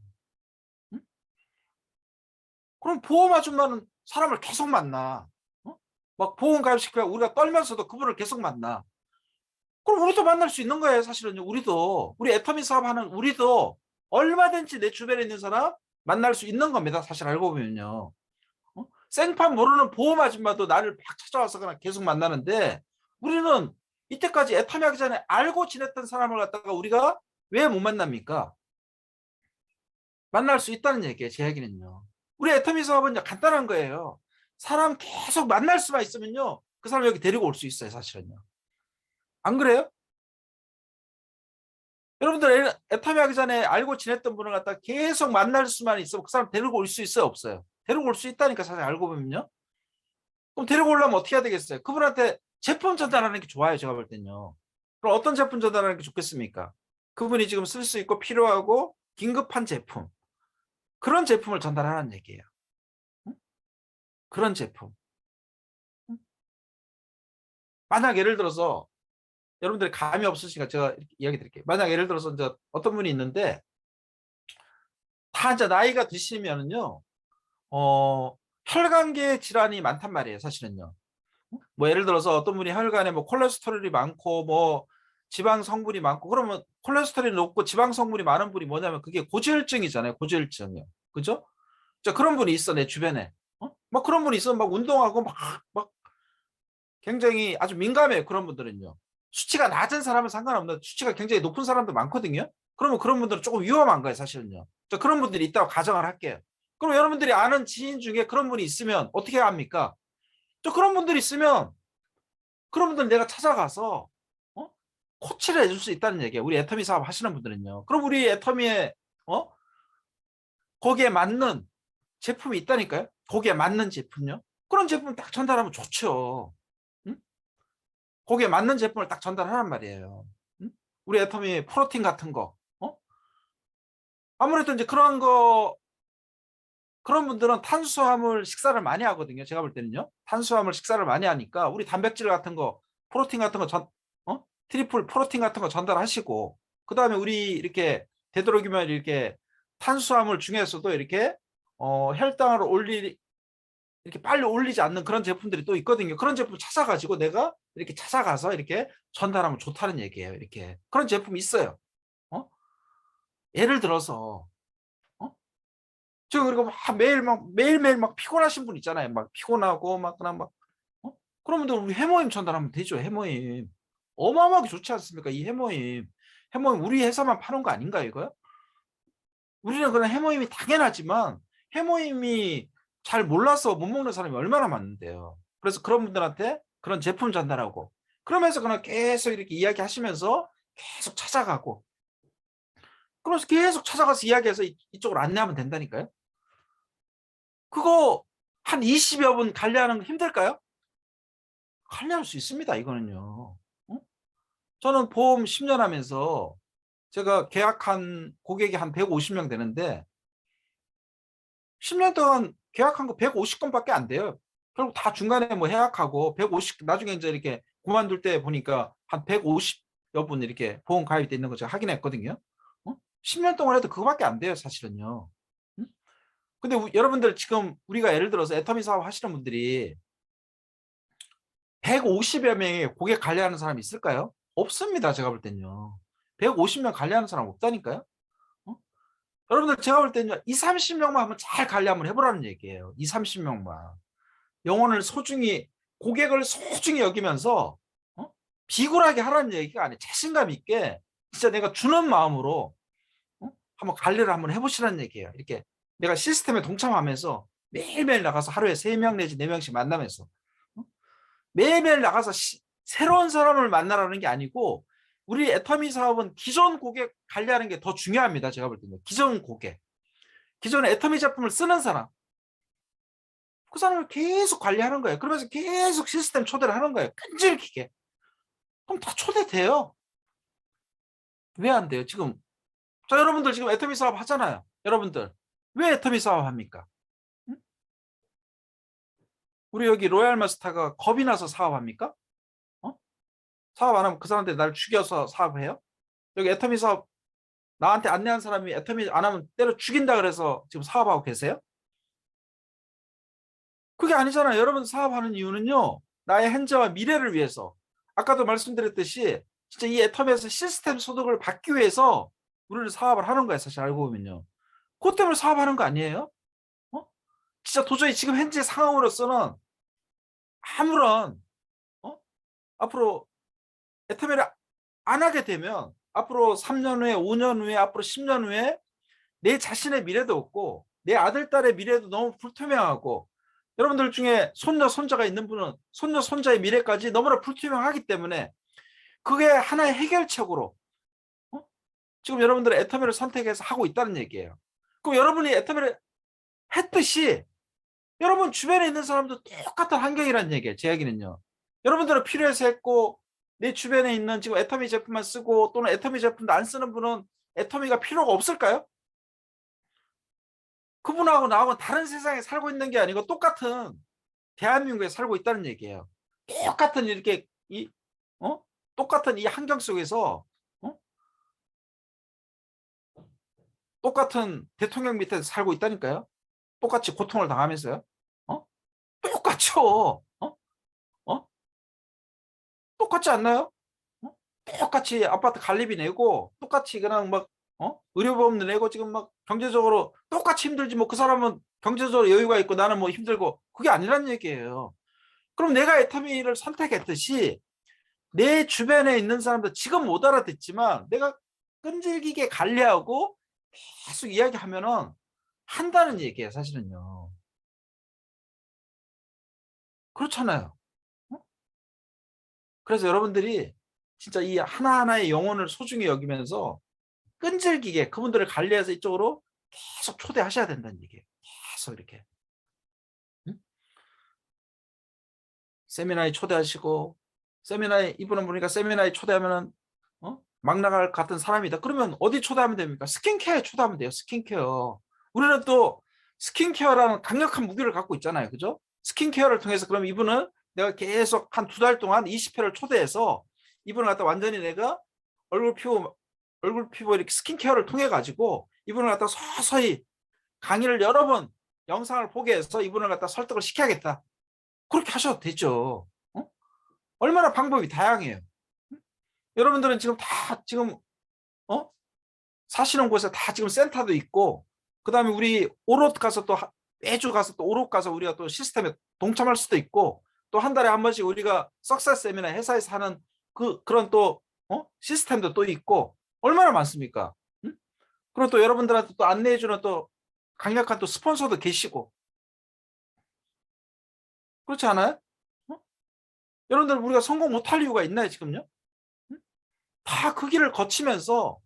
응? 그럼 보험 아줌마는 사람을 계속 만나. 막 보험 가입시키면 우리가 떨면서도 그분을 계속 만나. 그럼 우리도 만날 수 있는 거예요, 사실은요. 우리 애터미 사업하는 우리도 얼마든지 내 주변에 있는 사람 만날 수 있는 겁니다. 사실 알고 보면요. 생판 모르는 보험 아줌마도 나를 막 찾아와서 그냥 계속 만나는데 우리는 이때까지 애터미 하기 전에 알고 지냈던 사람을 갖다가 우리가 왜 못 만납니까? 만날 수 있다는 얘기예요, 제 얘기는요. 우리 애터미 사업은 간단한 거예요. 사람 계속 만날 수만 있으면요. 그 사람 여기 데리고 올 수 있어요, 사실은요. 안 그래요? 여러분들 애터미 하기 전에 알고 지냈던 분을 갖다 계속 만날 수만 있으면 그 사람 데리고 올 수 있어요, 없어요? 데리고 올 수 있다니까, 사실 알고 보면요. 그럼 데리고 오려면 어떻게 해야 되겠어요? 그분한테 제품 전달하는 게 좋아요, 제가 볼 때는요. 그럼 어떤 제품 전달하는 게 좋겠습니까? 그분이 지금 쓸 수 있고 필요하고 긴급한 제품. 그런 제품을 전달하라는 얘기예요. 응? 그런 제품. 응? 만약 예를 들어서 여러분들이 감이 없으시니까 제가 이렇게 이야기 드릴게요. 만약 예를 들어서 이제 어떤 분이 있는데 다 이제 나이가 드시면은요, 혈관계 질환이 많단 말이에요, 사실은요. 뭐 예를 들어서 어떤 분이 혈관에 뭐 콜레스테롤이 많고 뭐 지방 성분이 많고 그러면 콜레스테롤이 높고 지방 성분이 많은 분이 뭐냐면 그게 고지혈증이잖아요. 고지혈증이요. 그죠? 자, 그런 분이 있어, 내 주변에. 막 그런 분이 있어. 막 운동하고 막 굉장히 아주 민감해요. 그런 분들은요. 수치가 낮은 사람은 상관없는데 수치가 굉장히 높은 사람도 많거든요. 그러면 그런 분들은 조금 위험한 거예요, 사실은요. 자, 그런 분들이 있다고 가정을 할게요. 그럼 여러분들이 아는 지인 중에 그런 분이 있으면 어떻게 합니까? 저 그런 분들이 있으면 그런 분들 내가 찾아가서 어? 코치를 해줄 수 있다는 얘기예요. 우리 애터미 사업 하시는 분들은요. 그럼 우리 애터미에 어? 거기에 맞는 제품이 있다니까요. 거기에 맞는 제품요. 그런 제품 딱 전달하면 좋죠. 응? 거기에 맞는 제품을 딱 전달하란 말이에요. 응? 우리 애터미 프로틴 같은 거. 아무래도 이제 그런 거 그런 분들은 탄수화물 식사를 많이 하거든요. 제가 볼 때는요. 탄수화물 식사를 많이 하니까 우리 단백질 같은 거, 프로틴 같은 거 트리플 프로틴 같은 거 전달하시고 그다음에 우리 이렇게 되도록이면 이렇게 탄수화물 중에서도 이렇게 혈당을 이렇게 빨리 올리지 않는 그런 제품들이 또 있거든요. 그런 제품 찾아가지고 내가 이렇게 찾아가서 이렇게 전달하면 좋다는 얘기예요. 이렇게 그런 제품이 있어요. 어? 예를 들어서 저 그리고 매일매일 막 피곤하신 분 있잖아요. 막 피곤하고 막 그냥 막 그런 분들 우리 해모임 전달하면 되죠. 해모임 어마어마하게 좋지 않습니까? 이 해모임 우리 회사만 파는 거 아닌가요, 이거요? 우리는 그런 해모임이 당연하지만 해모임이 잘 몰라서 못 먹는 사람이 얼마나 많은데요. 그래서 그런 분들한테 그런 제품 전달하고 그러면서 그냥 계속 이렇게 이야기하시면서 계속 찾아가고 그러면서 계속 찾아가서 이야기해서 이쪽으로 안내하면 된다니까요. 그거 한 20여 분 관리하는 거 힘들까요? 관리할 수 있습니다, 이거는요. 어? 저는 보험 10년 하면서 제가 계약한 고객이 한 150명 되는데 10년 동안 계약한 거 150건밖에 안 돼요. 결국 다 중간에 뭐 해약하고 150 나중에 이제 이렇게 그만둘 때 보니까 한 150여 분 이렇게 보험 가입돼 있는 거 제가 확인했거든요. 10년 동안 해도 그거밖에 안 돼요, 사실은요. 응? 근데 여러분들 지금 우리가 예를 들어서 애터미 사업 하시는 분들이 150여 명의 고객 관리하는 사람이 있을까요? 없습니다. 제가 볼 때는요. 150명 관리하는 사람 없다니까요. 어? 여러분들 제가 볼 때는요. 2, 30명만 한번 잘 관리 한번 해보라는 얘기예요. 2, 30명만. 영혼을 소중히 고객을 소중히 여기면서 비굴하게 하라는 얘기가 아니에요. 자신감 있게 진짜 내가 주는 마음으로 한번 관리를 한번 해보시라는 얘기예요. 이렇게 내가 시스템에 동참하면서 매일매일 나가서 하루에 3명 내지 4명씩 만나면서 매일매일 나가서 새로운 사람을 만나라는 게 아니고 우리 애터미 사업은 기존 고객 관리하는 게 더 중요합니다. 제가 볼 때는 기존 고객, 기존에 애터미 제품을 쓰는 사람, 그 사람을 계속 관리하는 거예요. 그러면서 계속 시스템 초대를 하는 거예요. 끈질기게. 그럼 다 초대돼요. 왜 안 돼요? 지금 자 여러분들 지금 애터미 사업 하잖아요. 여러분들 왜 애터미 사업 합니까? 응? 우리 여기 로얄 마스터가 겁이 나서 사업합니까? 어? 사업 안 하면 그 사람들 날 죽여서 사업해요? 여기 애터미 사업 나한테 안내한 사람이 애터미 안 하면 때려 죽인다 그래서 지금 사업하고 계세요? 그게 아니잖아요. 여러분 사업하는 이유는요. 나의 현재와 미래를 위해서. 아까도 말씀드렸듯이 진짜 이 애터미에서 시스템 소득을 받기 위해서 우리는 사업을 하는 거예요. 사실 알고 보면요. 그것 때문에 사업하는 거 아니에요? 어? 진짜 도저히 지금 현재 상황으로서는 아무런 앞으로 애터미를 안 하게 되면 앞으로 3년 후에 5년 후에 앞으로 10년 후에 내 자신의 미래도 없고 내 아들 딸의 미래도 너무 불투명하고 여러분들 중에 손녀 손자가 있는 분은 손녀 손자의 미래까지 너무나 불투명하기 때문에 그게 하나의 해결책으로 어? 지금 여러분들의 애터미를 선택해서 하고 있다는 얘기예요. 그럼 여러분이 애터미를 했듯이 여러분 주변에 있는 사람도 똑같은 환경이라는 얘기예요. 제 이야기는요. 여러분들은 필요해서 했고 내 주변에 있는 지금 애터미 제품만 쓰고 또는 애터미 제품도 안 쓰는 분은 애터미가 필요가 없을까요? 그분하고 나하고 다른 세상에 살고 있는 게 아니고 똑같은 대한민국에 살고 있다는 얘기예요. 똑같은 이렇게 어? 똑같은 이 환경 속에서 똑같은 대통령 밑에 살고 있다니까요. 똑같이 고통을 당하면서요. 어? 똑같죠. 어? 똑같지 않나요? 어? 똑같이 아파트 관리비 내고 똑같이 그냥 막 의료보험도 내고 지금 막 경제적으로 똑같이 힘들지 뭐 그 사람은 경제적으로 여유가 있고 나는 뭐 힘들고 그게 아니란 얘기예요. 그럼 내가 애터미를 선택했듯이 내 주변에 있는 사람도 지금 못 알아듣지만 내가 끈질기게 관리하고 계속 이야기하면은 한다는 얘기예요, 사실은요. 그렇잖아요. 어? 그래서 여러분들이 진짜 이 하나하나의 영혼을 소중히 여기면서 끈질기게 그분들을 관리해서 이쪽으로 계속 초대하셔야 된다는 얘기예요. 계속 이렇게. 응? 세미나에 초대하시고 세미나에 이분은 보니까 세미나에 초대하면은 막 나갈 것 같은 사람이다. 그러면 어디 초대하면 됩니까? 스킨케어에 초대하면 돼요. 스킨케어. 우리는 또 스킨케어라는 강력한 무기를 갖고 있잖아요. 그죠? 스킨케어를 통해서 그럼 이분은 내가 계속 한 2달 동안 20회를 초대해서 이분을 갖다 완전히 내가 얼굴 피부 얼굴 피부 이렇게 스킨케어를 통해 가지고 이분을 갖다 서서히 강의를 여러 번 영상을 보게 해서 이분을 갖다 설득을 시켜야겠다. 그렇게 하셔도 되죠. 얼마나 방법이 다양해요. 여러분들은 지금 다 지금 어? 사시는 곳에 다 지금 센터도 있고 그다음에 우리 오롯 가서 또 매주 가서 또 오롯 가서 우리가 또 시스템에 동참할 수도 있고 또 한 달에 한 번씩 우리가 석세스 세미나 회사에서 하는 그런 또 시스템도 또 있고 얼마나 많습니까? 응? 그리고 또 여러분들한테 또 안내해주는 또 강력한 또 스폰서도 계시고 그렇지 않아요? 어? 여러분들 우리가 성공 못할 이유가 있나요 지금요? 응? 다 그 길을 거치면서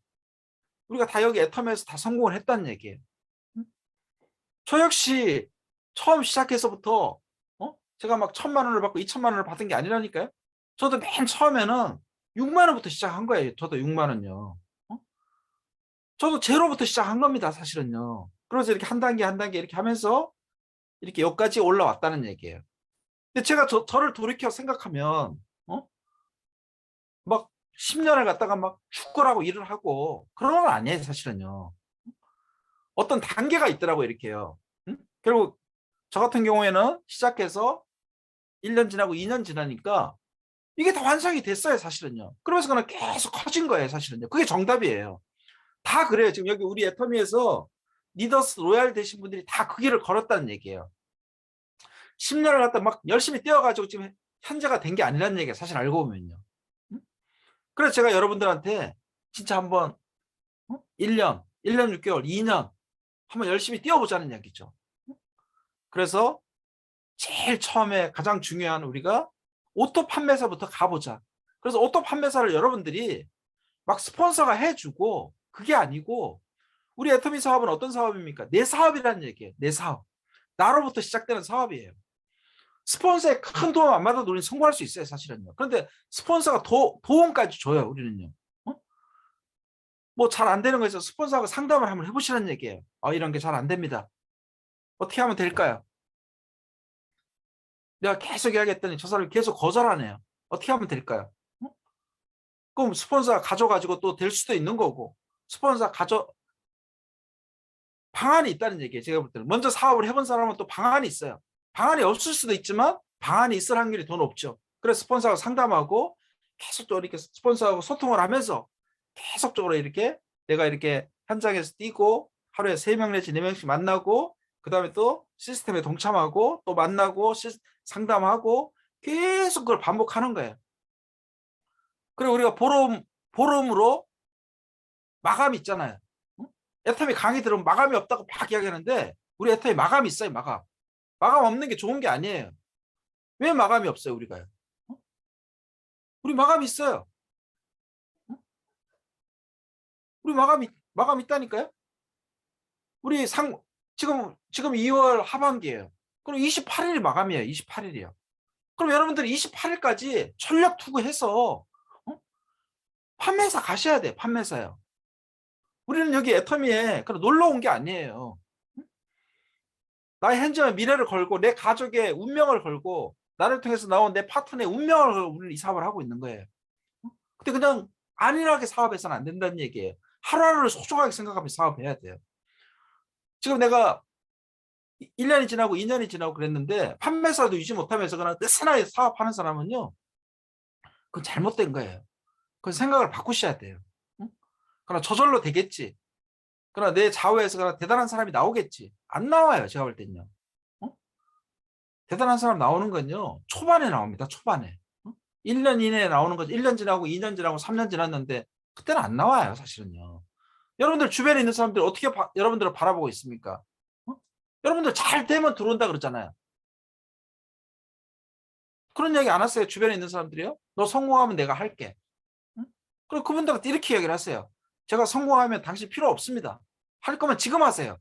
우리가 다 여기 애터미에서 다 성공을 했다는 얘기예요. 응? 저 역시 처음 시작해서부터 제가 막 1,000만 원을 받고 2,000만 원을 받은 게 아니라니까요. 저도 맨 처음에는 6만 원부터 시작한 거예요. 저도 6만 원요. 저도 제로부터 시작한 겁니다. 사실은요. 그래서 이렇게 한 단계 한 단계 이렇게 하면서 이렇게 여기까지 올라왔다는 얘기예요. 근데 제가 저를 돌이켜 생각하면 막 10년을 갖다가 막 죽고라고 일을 하고 그런 건 아니에요. 사실은요. 어떤 단계가 있더라고요. 이렇게요. 응? 결국 저 같은 경우에는 시작해서 1년 지나고 2년 지나니까 이게 다 완성이 됐어요, 사실은요. 그러면서 그냥 계속 커진 거예요, 사실은요. 그게 정답이에요. 다 그래요. 지금 여기 우리 애터미에서 리더스 로얄 되신 분들이 다 그 길을 걸었다는 얘기예요. 10년을 갖다 막 열심히 뛰어가지고 지금 현재가 된 게 아니라는 얘기예요. 사실 알고 보면요. 응? 그래서 제가 여러분들한테 진짜 한번 1년, 1년 6개월, 2년 한번 열심히 뛰어보자는 얘기죠. 그래서 제일 처음에 가장 중요한 우리가 오토 판매사부터 가보자. 그래서 오토 판매사를 여러분들이 막 스폰서가 해주고 그게 아니고 우리 애터미 사업은 어떤 사업입니까? 내 사업이라는 얘기예요. 내 사업. 나로부터 시작되는 사업이에요. 스폰서에 큰 도움 안 받아도 우리는 성공할 수 있어요. 사실은요. 그런데 스폰서가 도움까지 줘요. 우리는요. 뭐 잘 안 되는 거에서 스폰서하고 상담을 한번 해보시라는 얘기예요. 이런 게 잘 안 됩니다. 어떻게 하면 될까요? 내가 계속 이야기했더니 저 사람이 계속 거절하네요. 어떻게 하면 될까요? 그럼 스폰서가 가져가지고 또 될 수도 있는 거고 스폰서 방안이 있다는 얘기예요. 제가 볼 때는 먼저 사업을 해본 사람은 또 방안이 있어요. 방안이 없을 수도 있지만 방안이 있을 확률이 더 높죠. 그래서 스폰서하고 상담하고 계속적으로 이렇게 스폰서하고 소통을 하면서 계속적으로 이렇게 내가 이렇게 현장에서 뛰고 하루에 3명 내지 4명씩 만나고 그다음에 또 시스템에 동참하고 또 만나고 상담하고 계속 그걸 반복하는 거예요. 그리고 우리가 보름으로 마감이 있잖아요. 애터미 강의 들으면 마감이 없다고 막 이야기하는데 우리 애터미 마감이 있어요. 마감 없는 게 좋은 게 아니에요. 왜 마감이 없어요 우리가요? 우리 마감이 있어요. 우리 마감 있다니까요. 우리 지금 2월 하반기예요. 그럼 28일이 마감이에요. 28일이요. 그럼 여러분들이 28일까지 전력 투구해서 판매사 가셔야 돼요. 판매사요. 우리는 여기 애터미에 그냥 놀러 온 게 아니에요. 나의 현재와 미래를 걸고 내 가족의 운명을 걸고 나를 통해서 나온 내 파트너의 운명을 걸고 우리는 이 사업을 하고 있는 거예요. 근데 그냥 안일하게 사업해서는 안 된다는 얘기예요. 하루하루를 소중하게 생각하면서 사업해야 돼요. 지금 내가 1년이 지나고 2년이 지나고 그랬는데 판매사도 유지 못하면서 그냥 느슨하게 사업하는 사람은요. 그건 잘못된 거예요. 그 생각을 바꾸셔야 돼요. 그러나 저절로 되겠지. 그러나 내 좌우에서 그러나 대단한 사람이 나오겠지. 안 나와요. 제가 볼 때는요. 대단한 사람 나오는 건요. 초반에 나옵니다. 초반에. 1년 이내에 나오는 거죠. 1년 지나고 2년 지나고 3년 지났는데 그때는 안 나와요. 사실은요. 여러분들 주변에 있는 사람들이 어떻게 여러분들을 바라보고 있습니까? 여러분들 잘 되면 들어온다 그러잖아요. 그런 얘기 안 하세요? 주변에 있는 사람들이요? 너 성공하면 내가 할게. 그럼 그분들한테 이렇게 얘기를 하세요. 제가 성공하면 당신 필요 없습니다. 할 거면 지금 하세요.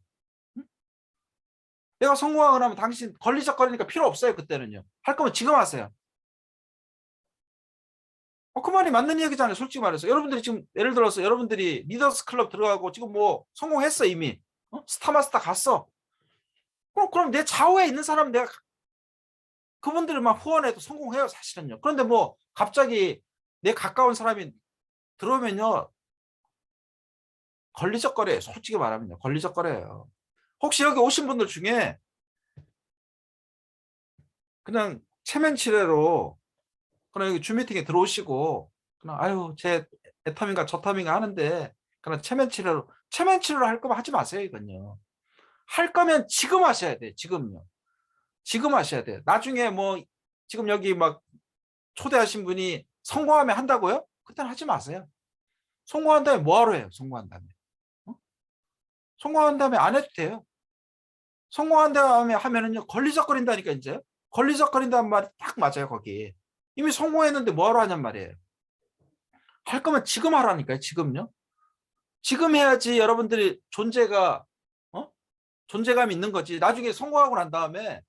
내가 성공하고 나면 당신 걸리적거리니까 필요 없어요. 그때는요. 할 거면 지금 하세요. 그 말이 맞는 얘기잖아요. 솔직히 말해서. 여러분들이 지금 예를 들어서 여러분들이 리더스 클럽 들어가고 지금 뭐 성공했어 이미. 스타마스터 갔어. 그럼 내 좌우에 있는 사람 내가 그분들을 막 후원해도 성공해요. 사실은요. 그런데 뭐 갑자기 내 가까운 사람이 들어오면요. 걸리적거려요. 솔직히 말하면요. 걸리적거려요. 혹시 여기 오신 분들 중에 그냥 체면 치레로 그냥 여기 줌미팅에 들어오시고 그냥 아유 제 애터미인가 저터미인가 하는데 그냥 체면 치레로 할 거면 하지 마세요. 이건요. 할 거면 지금 하셔야 돼요. 지금요. 지금 하셔야 돼요. 나중에 뭐 지금 여기 막 초대하신 분이 성공하면 한다고요? 그때는 하지 마세요. 성공한 다음에 뭐하러 해요? 성공한 다음에. 성공한 다음에 안 해도 돼요. 성공한 다음에 하면은요 걸리적거린다니까 이제 걸리적거린다는 말이 딱 맞아요. 거기 이미 성공했는데 뭐하러 하냔 말이에요. 할 거면 지금 하라니까요. 지금요. 지금 해야지 여러분들이 존재감이 있는 거지. 나중에 성공하고 난 다음에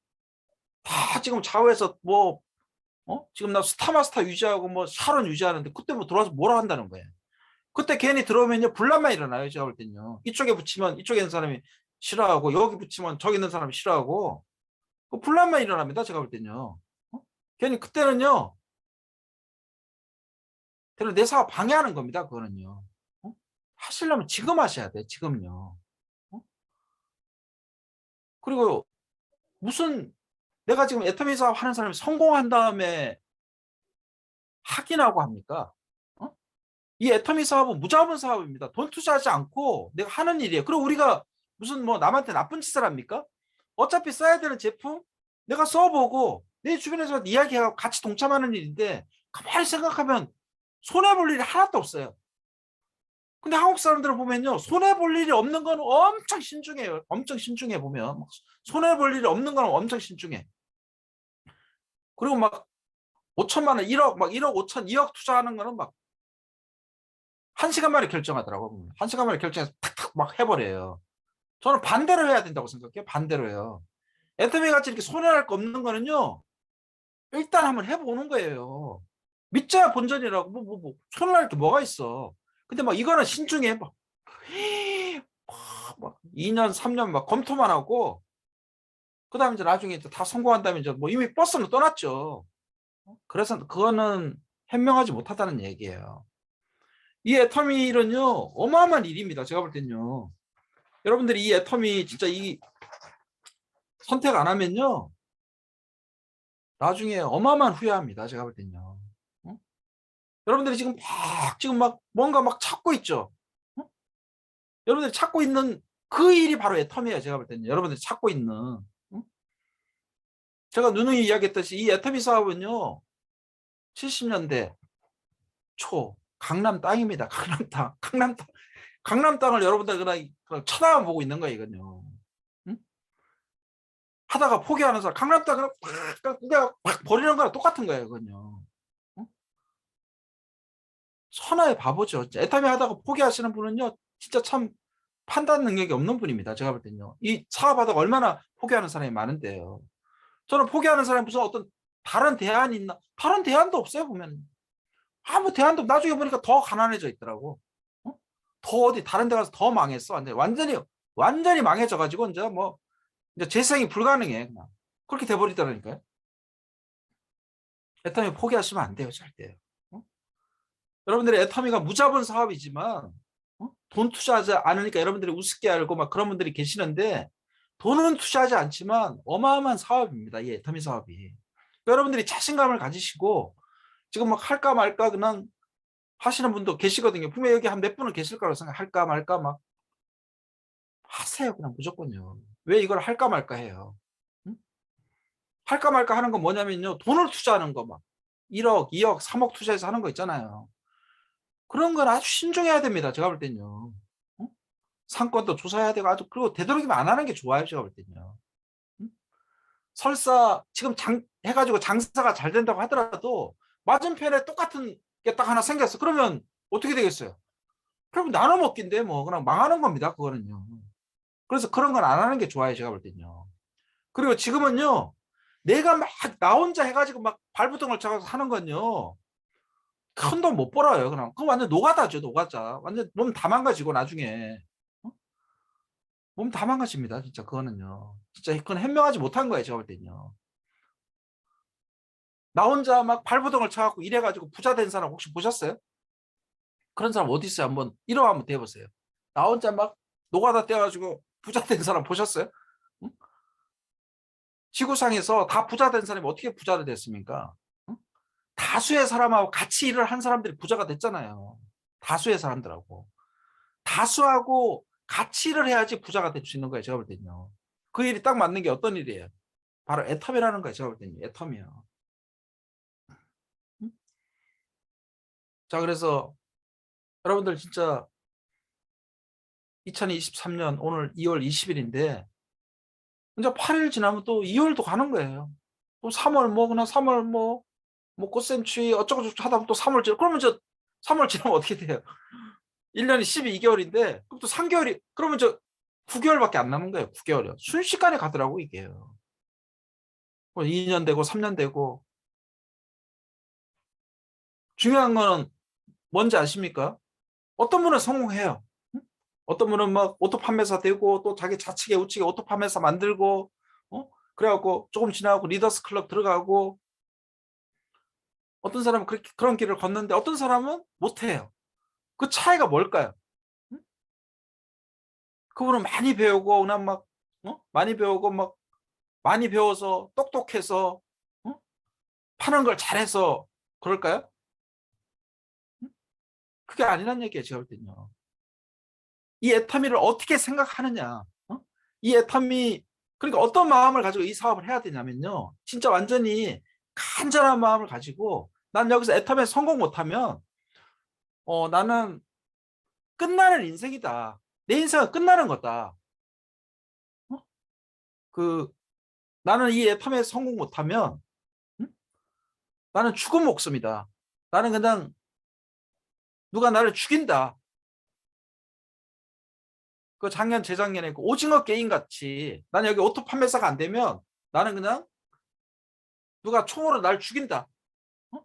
다 지금 좌우에서 뭐 지금 나 스타마스터 유지하고 뭐 샤론 유지하는데 그때 뭐 들어와서 뭐라 한다는 거예요. 그때 괜히 들어오면요 분란만 일어나요. 제가 볼 때는요. 이쪽에 붙이면 이쪽에 있는 사람이 싫어하고 여기 붙이면 저기 있는 사람이 싫어하고 그 분란만 일어납니다. 제가 볼 때는요. 괜히 그때는요. 내 사업 방해하는 겁니다. 그거는요. 하시려면 지금 하셔야 돼. 지금요. 그리고 무슨 내가 지금 애터미 사업 하는 사람이 성공한 다음에 확인하고 합니까? 이 애터미 사업은 무자본 사업입니다. 돈 투자하지 않고 내가 하는 일이에요. 그리고 우리가 무슨 뭐 남한테 나쁜 짓을 합니까? 어차피 써야 되는 제품 내가 써보고 내 주변에서 이야기하고 같이 동참하는 일인데 가만히 생각하면 손해볼 일이 하나도 없어요. 근데 한국 사람들을 보면요. 손해볼 일이 없는 건 엄청 신중해요. 엄청 신중해 보면. 손해볼 일이 없는 건 엄청 신중해. 그리고 막 5천만 원, 1억, 막 1억 5천, 2억 투자하는 거는 막 1시간 만에 결정하더라고요. 1시간 만에 결정해서 탁탁 막 해버려요. 저는 반대로 해야 된다고 생각해요. 반대로 해요. 애터미 같이 이렇게 손해날 거 없는 거는요. 일단 한번 해보는 거예요. 믿자야 본전이라고. 손해날 게 뭐가 있어. 근데 막 이거는 신중해. 막 2년, 3년 막 검토만 하고 그 다음에 이제 나중에 다 성공한다면 이제 뭐 이미 버스는 떠났죠. 그래서 그거는 현명하지 못하다는 얘기예요. 이 애터미 일은요 어마어마한 일입니다. 제가 볼 때는요. 여러분들이 이 애터미 진짜 이 선택 안 하면요 나중에 어마어마한 후회합니다. 제가 볼 때는요. 여러분들이 지금 막 뭔가 막 찾고 있죠. 여러분들이 찾고 있는 그 일이 바로 애터미예요. 제가 볼 때는 여러분들이 찾고 있는 제가 누누이 이야기했듯이 이 애터미 사업은요 70년대 초 강남 땅입니다. 강남 땅, 강남 땅을 여러분들 그냥 쳐다만 보고 있는 거예요. 이건요. 응? 하다가 포기하는 사람 강남 땅을 팍 버리는 거랑 똑같은 거예요. 이건요. 응? 천하의 바보죠. 애터미 하다가 포기하시는 분은요 진짜 참 판단 능력이 없는 분입니다. 제가 볼 때는요. 이 사업하다가 얼마나 포기하는 사람이 많은데요. 저는 포기하는 사람이 무슨 어떤 다른 대안이 있나? 다른 대안도 없어요. 보면 아무 대안도 나중에 보니까 더 가난해져 있더라고. 어? 더 어디 다른 데 가서 더 망했어. 완전히 망해져 가지고 이제 뭐 이제 재생이 불가능해 그냥. 그렇게 돼 버리더라니까요. 애터미 포기하시면 안 돼요, 절대. 어? 여러분들의 애터미가 무자본 사업이지만 돈 투자하지 않으니까 여러분들이 우습게 알고 막 그런 분들이 계시는데 돈은 투자하지 않지만 어마어마한 사업입니다. 이 애터미 사업이. 여러분들이 자신감을 가지시고 지금 막 할까 말까 그냥 하시는 분도 계시거든요. 분명히 여기 한 몇 분은 계실 거라고 생각. 할까 말까 막 하세요. 그냥 무조건요. 왜 이걸 할까 말까 해요. 응? 할까 말까 하는 건 뭐냐면요. 돈을 투자하는 거 막 1억, 2억, 3억 투자해서 하는 거 있잖아요. 그런 건 아주 신중해야 됩니다. 제가 볼 때는요. 어? 상권도 조사해야 되고 아주 그리고 되도록이면 안 하는 게 좋아요. 제가 볼 때는요. 응? 설사 지금 해가지고 장사가 잘 된다고 하더라도 맞은편에 똑같은 게 딱 하나 생겼어. 그러면 어떻게 되겠어요? 그럼 나눠 먹기인데 뭐 그냥 망하는 겁니다. 그거는요. 그래서 그런 건 안 하는 게 좋아요. 제가 볼 때는요. 그리고 지금은요. 내가 막 나 혼자 해가지고 막 발부동을 쳐서 하는 건요. 큰 돈 못 벌어요. 그냥 그거 완전 노가다죠. 노가자. 완전 몸 다 망가지고 나중에 어? 몸 다 망가집니다. 진짜 그거는요. 진짜 그건 현명하지 못한 거예요. 제가 볼 때는요. 나 혼자 막 발부동을 쳐갖고 이래가지고 부자 된 사람 혹시 보셨어요? 그런 사람 어디 있어요? 한번 이러 한번 대보세요. 나 혼자 막 노가다 떼가지고 부자 된 사람 보셨어요? 응? 지구상에서 다 부자 된 사람이 어떻게 부자를 됐습니까? 응? 다수의 사람하고 같이 일을 한 사람들이 부자가 됐잖아요. 다수의 사람들하고. 다수하고 같이 일을 해야지 부자가 될 수 있는 거예요. 제가 볼 때는요. 그 일이 딱 맞는 게 어떤 일이에요? 바로 애텀이라는 거예요. 제가 볼 때는 애텀이요. 응? 자, 그래서 여러분들 진짜 2023년 오늘 2월 20일인데 이제 8일 지나면 또 2월도 가는 거예요. 또 3월 뭐 그냥 3월 뭐 꽃샘추위 어쩌고저쩌고 하다 보면 또 3월 지나 그러면 저 3월 지나면 어떻게 돼요? 1년이 12개월인데 그럼 또 3개월이 그러면 저 9개월밖에 안 남은 거예요. 9개월이요. 순식간에 가더라고 이게요. 2년 되고 3년 되고 중요한 거는 뭔지 아십니까? 어떤 분은 성공해요. 응? 어떤 분은 막 오토 판매사 되고 또 자기 자식에 우치게 오토 판매사 만들고 그래갖고 조금 지나고 리더스 클럽 들어가고 어떤 사람은 그렇게 그런 길을 걷는데 어떤 사람은 못해요. 그 차이가 뭘까요? 응? 그분은 많이 배우고 그냥 막 많이 배우고 막 많이 배워서 똑똑해서 어? 파는 걸 잘해서 그럴까요? 응? 그게 아니란 얘기예요. 제가 볼 때는요. 이 애터미를 어떻게 생각하느냐. 이 애터미 그러니까 어떤 마음을 가지고 이 사업을 해야 되냐면요. 진짜 완전히 간절한 마음을 가지고 난 여기서 애터미에 성공 못하면 나는 끝나는 인생이다. 내 인생은 끝나는 거다. 어? 그 나는 이 애터미에 성공 못하면 응? 나는 죽은 목숨이다. 나는 그냥 누가 나를 죽인다. 그 작년 재작년에 그 오징어 게임 같이 나는 여기 오토 판매사가 안 되면 나는 그냥 누가 총으로 날 죽인다. 어?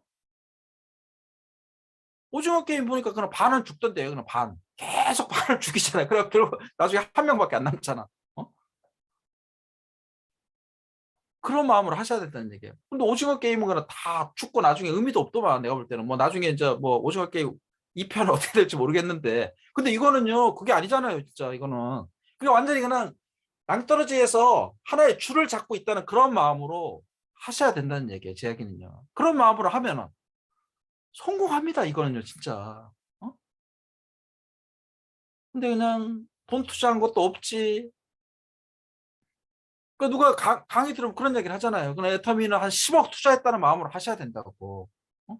오징어 게임 보니까 그냥 반은 죽던데요. 그냥 반. 계속 반을 죽이잖아요. 그래 결국 나중에 한 명밖에 안 남잖아. 그런 마음으로 하셔야 된다는 얘기예요. 근데 오징어 게임은 그냥 다 죽고 나중에 의미도 없더만 내가 볼 때는 뭐 나중에 이제 뭐 오징어 게임 2편 어떻게 될지 모르겠는데 근데 이거는요 그게 아니잖아요 진짜 이거는 그게 완전히 그냥 낭떠러지에서 하나의 줄을 잡고 있다는 그런 마음으로 하셔야 된다는 얘기예요 제 이야기는요 그런 마음으로 하면은 성공합니다 이거는요 진짜 근데 그냥 돈 투자한 것도 없지 그 누가 강의 들으면 그런 얘기를 하잖아요 그냥 애터미는 한 10억 투자했다는 마음으로 하셔야 된다고 어?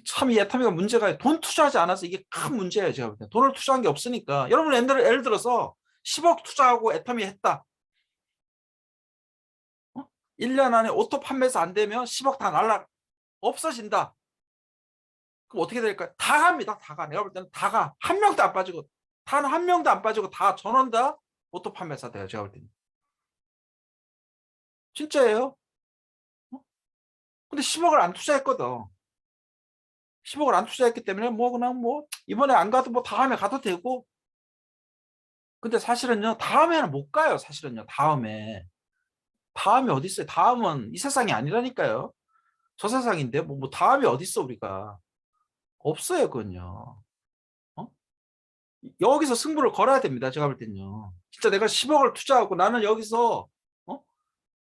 참 이 애터미가 문제가 돈 투자하지 않아서 이게 큰 문제예요 제가 볼 때. 돈을 투자한 게 없으니까 여러분 예를 들어서 10억 투자하고 애터미 했다 1년 안에 오토 판매사 안 되면 10억 다 날라 없어진다 그럼 어떻게 될까요? 다 갑니다 다가 내가 볼 때는 다가 한 명도 안 빠지고 단 한 명도 안 빠지고 다 전원 다 오토 판매사 돼요 제가 볼 때는 진짜예요 근데 10억을 안 투자했거든 10억을 안 투자했기 때문에 뭐 그냥 뭐 이번에 안 가도 뭐 다음에 가도 되고. 근데 사실은요, 다음에는 못 가요. 사실은요, 다음이 어디 있어요? 다음은 이 세상이 아니라니까요. 저 세상인데 뭐 다음이 어디 있어 우리가. 없어요, 그건요. 어? 여기서 승부를 걸어야 됩니다. 제가 볼 때는요. 진짜 내가 10억을 투자하고 나는 여기서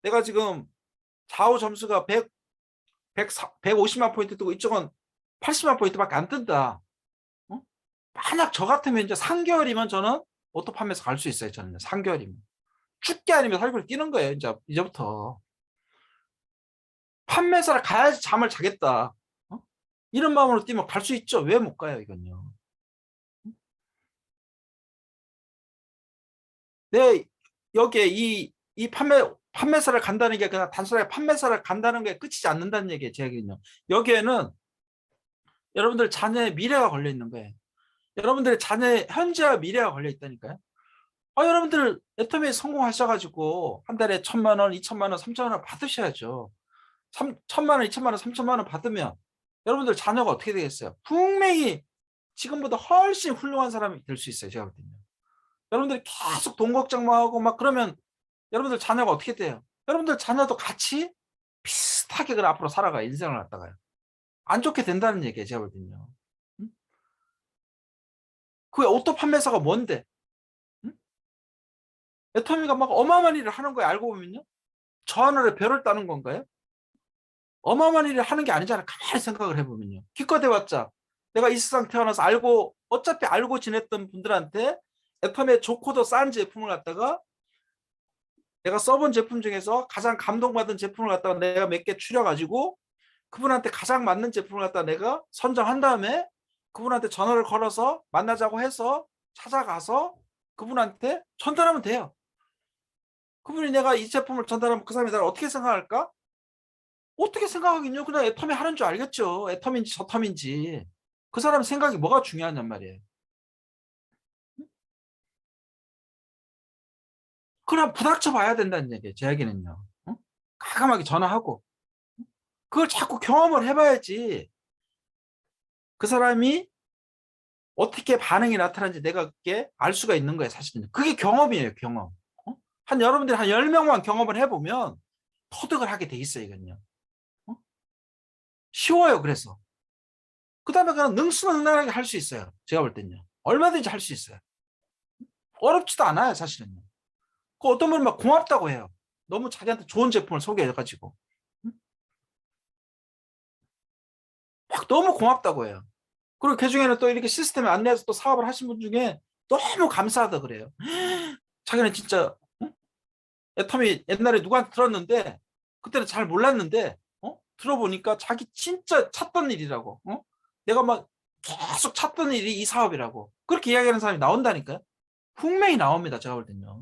내가 지금 좌우 점수가 150만 포인트 뜨고 이쪽은 80만 포인트밖에 안 뜬다. 어? 만약 저 같으면 이제 3개월이면 저는 오토 판매에서 갈 수 있어요. 저는 3개월이면. 죽게 아니면 살고를 뛰는 거예요. 이제부터. 판매사를 가야지 잠을 자겠다. 이런 마음으로 뛰면 갈 수 있죠. 왜 못 가요, 이건요. 내 여기에 이 판매사를 간다는 게 그냥 단순하게 판매사를 간다는 게 끝이지 않는다는 얘기예요. 제 얘기는요. 여기에는 여러분들 자녀의 미래가 걸려 있는 거예요. 여러분들의 자녀의 현재와 미래가 걸려 있다니까요. 여러분들 애터미에 성공하셔가지고 한 달에 1,000만 원, 2,000만 원, 3,000만 원 받으셔야죠. 1,000만 원, 2,000만 원, 3,000만 원 받으면 여러분들 자녀가 어떻게 되겠어요? 분명히 지금보다 훨씬 훌륭한 사람이 될 수 있어요. 제가 볼 때는. 여러분들이 계속 돈 걱정만 하고 막 그러면 여러분들 자녀가 어떻게 돼요? 여러분들 자녀도 같이 비슷하게 그래 앞으로 살아가 인생을 갖다가요. 안 좋게 된다는 얘기예요. 제가 볼 때는요. 응? 그 오토 판매사가 뭔데? 응? 애터미가 막 어마어마한 일을 하는 거예요. 알고 보면요. 저 하늘에 별을 따는 건가요? 어마어마한 일을 하는 게 아니잖아. 가만히 생각을 해보면요. 기껏 해봤자 내가 이 세상 태어나서 어차피 알고 지냈던 분들한테 애터미의 좋고도 싼 제품을 갖다가 내가 써본 제품 중에서 가장 감동받은 제품을 갖다가 내가 몇 개 추려가지고 그분한테 가장 맞는 제품을 갖다가 내가 선정한 다음에 그분한테 전화를 걸어서 만나자고 해서 찾아가서 그분한테 전달하면 돼요. 그분이 내가 이 제품을 전달하면 그 사람이 나를 어떻게 생각할까? 어떻게 생각하긴요. 그냥 애터미 하는 줄 알겠죠. 애터미인지 저터미인지. 그 사람 생각이 뭐가 중요하냔 말이에요. 그럼 부닥쳐 봐야 된다는 얘기예요. 제 얘기는요. 과감하게 전화하고 그걸 자꾸 경험을 해봐야지 그 사람이 어떻게 반응이 나타나는지 내가 그게 알 수가 있는 거예요. 사실은. 그게 경험이에요. 경험. 여러분들이 한 10명만 경험을 해보면 터득을 하게 돼 있어요. 이건요. 쉬워요. 그래서. 그 다음에 그냥 능수능란하게 할 수 있어요. 제가 볼 때는요. 얼마든지 할 수 있어요. 어렵지도 않아요. 사실은요. 그 어떤 분은 막 고맙다고 해요. 너무 자기한테 좋은 제품을 소개해가지고. 막 너무 고맙다고 해요. 그리고 그 중에는 또 이렇게 시스템에 안내해서 또 사업을 하신 분 중에 너무 감사하다 그래요. 자기는 진짜 애터미 옛날에 누구한테 들었는데 그때는 잘 몰랐는데 들어보니까 자기 진짜 찾던 일이라고. 내가 막 계속 찾던 일이 이 사업이라고. 그렇게 이야기하는 사람이 나온다니까요. 분명히 나옵니다. 제가 볼 때는요.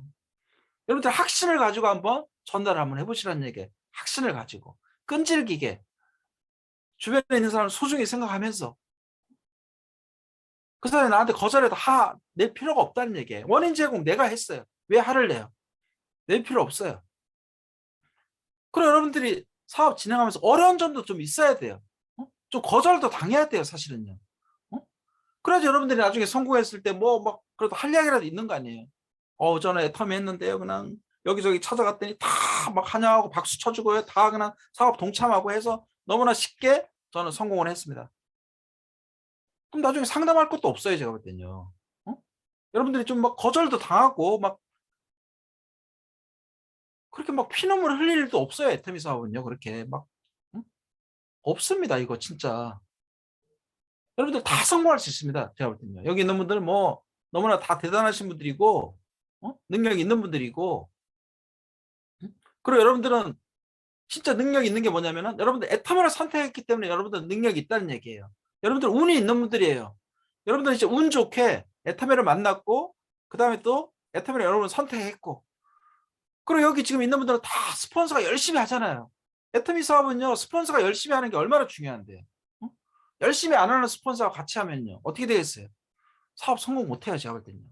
여러분들 확신을 가지고 한번 전달을 한번 해보시라는 얘기예요. 확신을 가지고. 끈질기게. 주변에 있는 사람을 소중히 생각하면서 그 사람이 나한테 거절해도 낼 필요가 없다는 얘기예요. 원인 제공 내가 했어요. 왜 화를 내요? 낼 필요 없어요. 그리고 여러분들이 사업 진행하면서 어려운 점도 좀 있어야 돼요. 좀 거절도 당해야 돼요. 사실은요. 그래야지 여러분들이 나중에 성공했을 때 뭐 막 그래도 할 이야기라도 있는 거 아니에요. 저는 애터미 했는데요. 그냥 여기저기 찾아갔더니 다 막 환영하고 박수 쳐주고요. 다 그냥 사업 동참하고 해서 너무나 쉽게 저는 성공을 했습니다. 그럼 나중에 상담할 것도 없어요. 제가 볼 때는요. 여러분들이 좀 막 거절도 당하고 막 그렇게 막 피눈물 흘릴 일도 없어요. 애터미 사업은요. 그렇게 막 없습니다. 이거 진짜. 여러분들 다 성공할 수 있습니다. 제가 볼 때는요. 여기 있는 분들 뭐 너무나 다 대단하신 분들이고 능력 있는 분들이고 그리고 여러분들은 진짜 능력 있는 게 뭐냐면은 여러분들 애터미를 선택했기 때문에 여러분들 능력이 있다는 얘기예요. 여러분들 운이 있는 분들이에요. 여러분들 이제 운 좋게 애터미를 만났고 그 다음에 또 애터미를 여러분 선택했고 그리고 여기 지금 있는 분들은 다 스폰서가 열심히 하잖아요. 애터미 사업은요. 스폰서가 열심히 하는 게 얼마나 중요한데 열심히 안 하는 스폰서와 같이 하면요. 어떻게 되겠어요? 사업 성공 못해요. 제가 볼 때는요.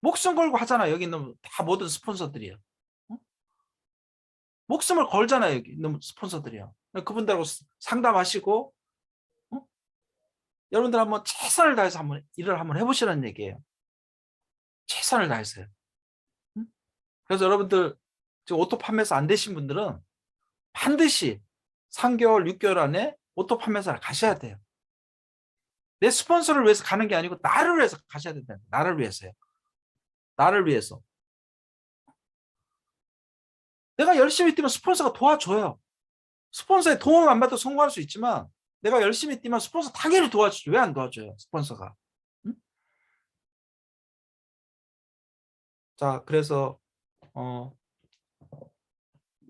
목숨 걸고 하잖아요. 여기 있는 다 모든 스폰서들이요. 목숨을 걸잖아요. 여기 있는 스폰서들이요. 그분들하고 상담하시고 여러분들 한번 최선을 다해서 한번 일을 한번 해보시라는 얘기예요. 최선을 다해서요. 응? 그래서 여러분들 지금 오토 판매사 안 되신 분들은 반드시 3개월, 6개월 안에 오토 판매사를 가셔야 돼요. 내 스폰서를 위해서 가는 게 아니고 나를 위해서 가셔야 된다. 나를 위해서요. 나를 위해서. 내가 열심히 뛰면 스폰서가 도와줘요. 스폰서의 도움 안 받아도 성공할 수 있지만 내가 열심히 뛰면 스폰서 당연히 도와주죠. 왜 안 도와줘요? 스폰서가. 응? 자, 그래서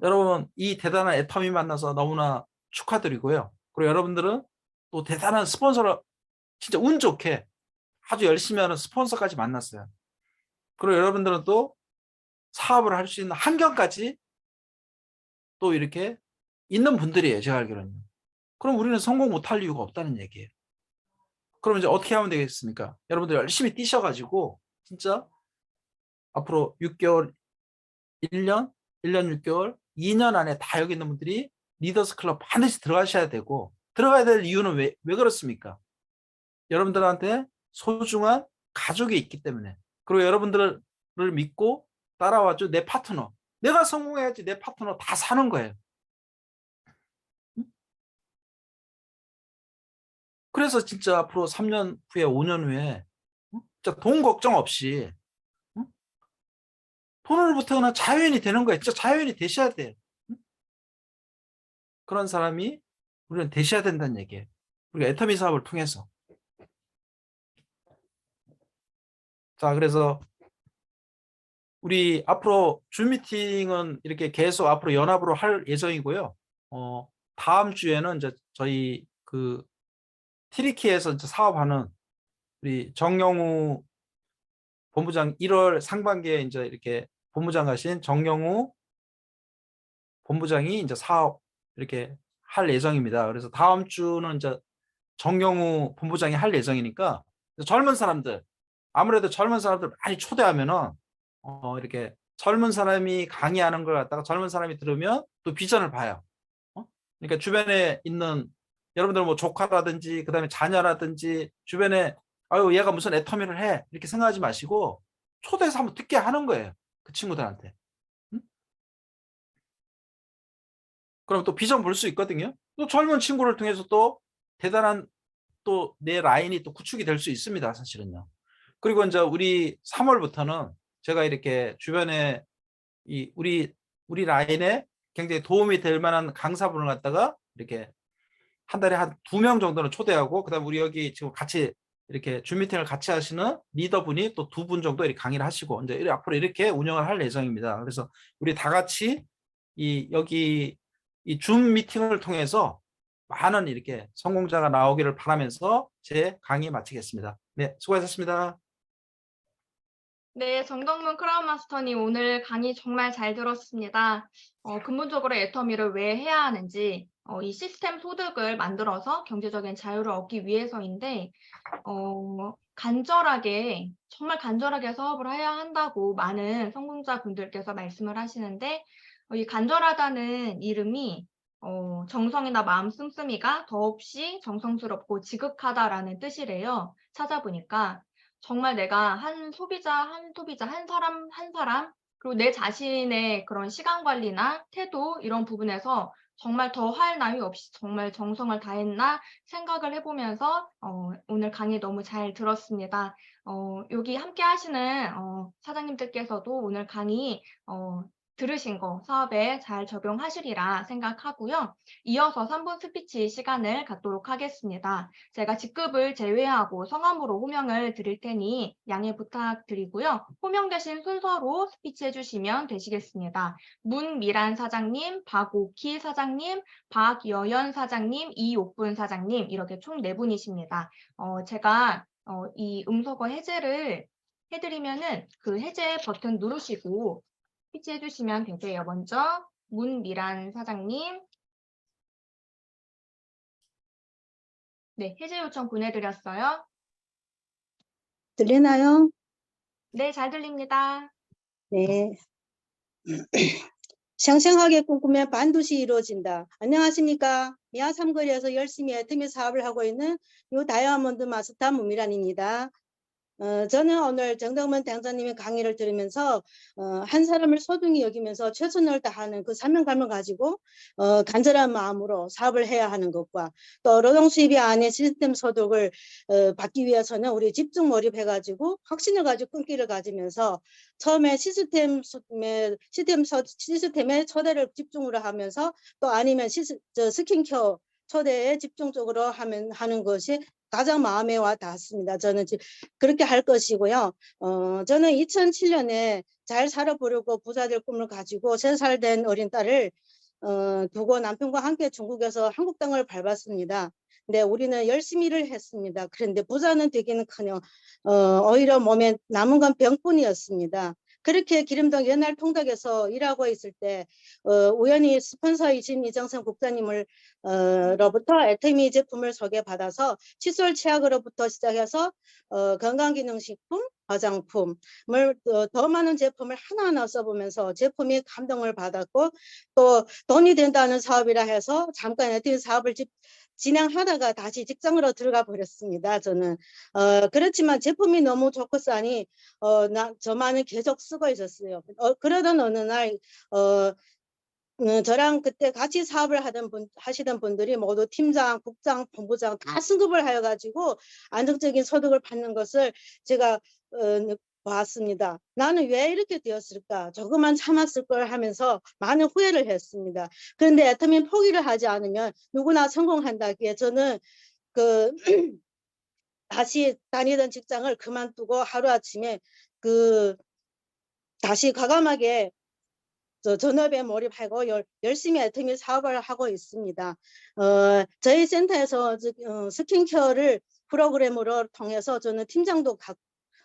여러분 이 대단한 애터미 만나서 너무나 축하드리고요. 그리고 여러분들은 또 대단한 스폰서를 진짜 운 좋게 아주 열심히 하는 스폰서까지 만났어요. 그리고 여러분들은 또 사업을 할 수 있는 환경까지 또 이렇게 있는 분들이에요. 제가 알기로는. 그럼 우리는 성공 못할 이유가 없다는 얘기예요. 그럼 이제 어떻게 하면 되겠습니까? 여러분들 열심히 뛰셔가지고 진짜 앞으로 6개월, 1년, 1년 6개월, 2년 안에 다 여기 있는 분들이 리더스 클럽 반드시 들어가셔야 되고 들어가야 될 이유는 왜 그렇습니까? 여러분들한테 소중한 가족이 있기 때문에 그리고 여러분들을 믿고 따라와줘 내 파트너 내가 성공해야지 내 파트너 다 사는 거예요. 그래서 진짜 앞으로 3년 후에 5년 후에 진짜 돈 걱정 없이 돈으로부터 그냥 자유인이 되는 거예요. 진짜 자유인이 되셔야 돼요. 그런 사람이 우리는 되셔야 된다는 얘기예요. 우리가 애터미 사업을 통해서. 자, 그래서 우리 앞으로 줌 미팅은 이렇게 계속 앞으로 연합으로 할 예정이고요. 다음 주에는 이제 저희 그 티리키에서 이제 사업하는 우리 정영우 본부장 1월 상반기에 이제 이렇게 본부장 가신 정영우 본부장이 이제 사업 이렇게 할 예정입니다. 그래서 다음 주는 이제 정영우 본부장이 할 예정이니까 젊은 사람들 아무래도 젊은 사람들 많이 초대하면은 이렇게 젊은 사람이 강의하는 걸 갖다가 젊은 사람이 들으면 또 비전을 봐요. 그러니까 주변에 있는 여러분들 뭐 조카라든지 그다음에 자녀라든지 주변에 아유 얘가 무슨 애터미를 해 이렇게 생각하지 마시고 초대해서 한번 듣게 하는 거예요. 그 친구들한테. 응? 그럼 또 비전 볼 수 있거든요. 또 젊은 친구를 통해서 또 대단한 또 내 라인이 또 구축이 될 수 있습니다. 사실은요. 그리고 이제 우리 3월부터는 제가 이렇게 주변에 우리 라인에 굉장히 도움이 될 만한 강사분을 갖다가 이렇게 한 달에 한 2명 정도는 초대하고 그다음 우리 여기 지금 같이 이렇게 줌 미팅을 같이 하시는 리더분이 또 2분 정도 이렇게 강의를 하시고 이제 앞으로 이렇게 운영을 할 예정입니다. 그래서 우리 다 같이 여기 이 줌 미팅을 통해서 많은 이렇게 성공자가 나오기를 바라면서 제 강의 마치겠습니다. 네, 수고하셨습니다. 네, 정덕문 크라운 마스터님 오늘 강의 정말 잘 들었습니다. 근본적으로 애터미를 왜 해야 하는지, 이 시스템 소득을 만들어서 경제적인 자유를 얻기 위해서인데, 간절하게, 정말 간절하게 사업을 해야 한다고 많은 성공자분들께서 말씀을 하시는데, 이 간절하다는 이름이 정성이나 마음 씀씀이가 더없이 정성스럽고 지극하다라는 뜻이래요. 찾아보니까. 정말 내가 한 소비자, 한 사람, 그리고 내 자신의 그런 시간 관리나 태도 이런 부분에서 정말 더 할 나위 없이 정말 정성을 다했나 생각을 해보면서 오늘 강의 너무 잘 들었습니다. 여기 함께 하시는 사장님들께서도 오늘 강의 들으신 거 사업에 잘 적용하시리라 생각하고요. 이어서 3분 스피치 시간을 갖도록 하겠습니다. 제가 직급을 제외하고 성함으로 호명을 드릴 테니 양해 부탁드리고요. 호명되신 순서로 스피치 해주시면 되시겠습니다. 문미란 사장님, 박오키 사장님, 박여연 사장님, 이옥분 사장님 이렇게 총 4분이십니다. 제가 이 음소거 해제를 해드리면은 그 해제 버튼 누르시고 스피치 해주시면 되세요. 먼저 문미란 사장님. 네, 해제 요청 보내드렸어요. 들리나요? 네, 잘 들립니다. 네. 생생하게 꿈꾸면 반드시 이루어진다. 안녕하십니까. 미아 삼거리에서 열심히 애터미 사업을 하고 있는 요 다이아몬드 마스터 문미란입니다. 저는 오늘 정덕문 당사님의 강의를 들으면서 한 사람을 소중히 여기면서 최선을 다하는 그 사명감을 가지고 간절한 마음으로 사업을 해야 하는 것과 또 노동 수입이 아닌 시스템 소득을 받기 위해서는 우리 집중 몰입해가지고 확신을 가지고 끈기를 가지면서 처음에 시스템의 초대를 집중으로 하면서 또 아니면 스킨케어 초대에 집중적으로 하는 것이 가장 마음에 와 닿았습니다. 저는 그렇게 할 것이고요. 저는 2007년에 잘 살아보려고 부자 될 꿈을 가지고 3살 된 어린 딸을 두고 남편과 함께 중국에서 한국 땅을 밟았습니다. 근데 우리는 열심히 일을 했습니다. 그런데 부자는 되기는커녕 오히려 몸에 남은 건 병뿐이었습니다. 그렇게 기름동 옛날 통닭에서 일하고 있을 때 우연히 스폰서이신 이정선 국장님을 로부터 애터미 제품을 소개받아서 칫솔 치약으로부터 시작해서 건강기능식품, 화장품을 더 많은 제품을 하나하나 써보면서 제품이 감동을 받았고 또 돈이 된다는 사업이라 해서 잠깐 애터미 사업을 진행하다가 다시 직장으로 들어가 버렸습니다. 저는 그렇지만 제품이 너무 좋고 싸니 저만은 계속 쓰고 있었어요. 그러던 어느 날 저랑 그때 같이 사업을 하시던 분들이 모두 팀장, 국장, 본부장 다 승급을 하여가지고 안정적인 소득을 받는 것을 제가 봤습니다. 나는 왜 이렇게 되었을까? 조금만 참았을 걸 하면서 많은 후회를 했습니다. 그런데 애터미 포기를 하지 않으면 누구나 성공한다기에 저는 다시 다니던 직장을 그만두고 하루아침에 다시 과감하게 전업에 몰입하고 열심히 애터미 사업을 하고 있습니다. 저희 센터에서 스킨케어를 프로그램으로 통해서 저는 팀장도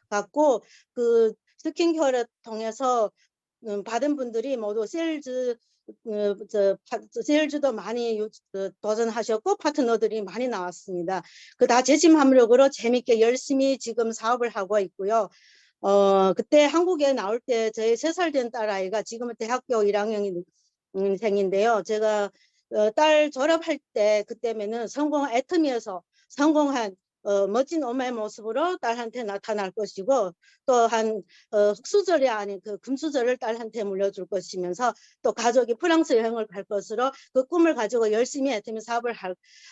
갖고 그 스킨케어를 통해서 받은 분들이 모두 세일즈도 많이 도전하셨고 파트너들이 많이 나왔습니다. 그 다 재심 합력으로 재밌게 열심히 지금 사업을 하고 있고요. 그때 한국에 나올 때 저희 3살 된 딸아이가 지금은 대학교 1학년생인데요. 제가 딸 졸업할 때 그때면은 애터미에서 성공한 멋진 엄마의 모습으로 딸한테 나타날 것이고 또 흑수저이 아닌 그 금수저를 딸한테 물려줄 것이면서 또 가족이 프랑스 여행을 갈 것으로 그 꿈을 가지고 열심히 애터미 사업을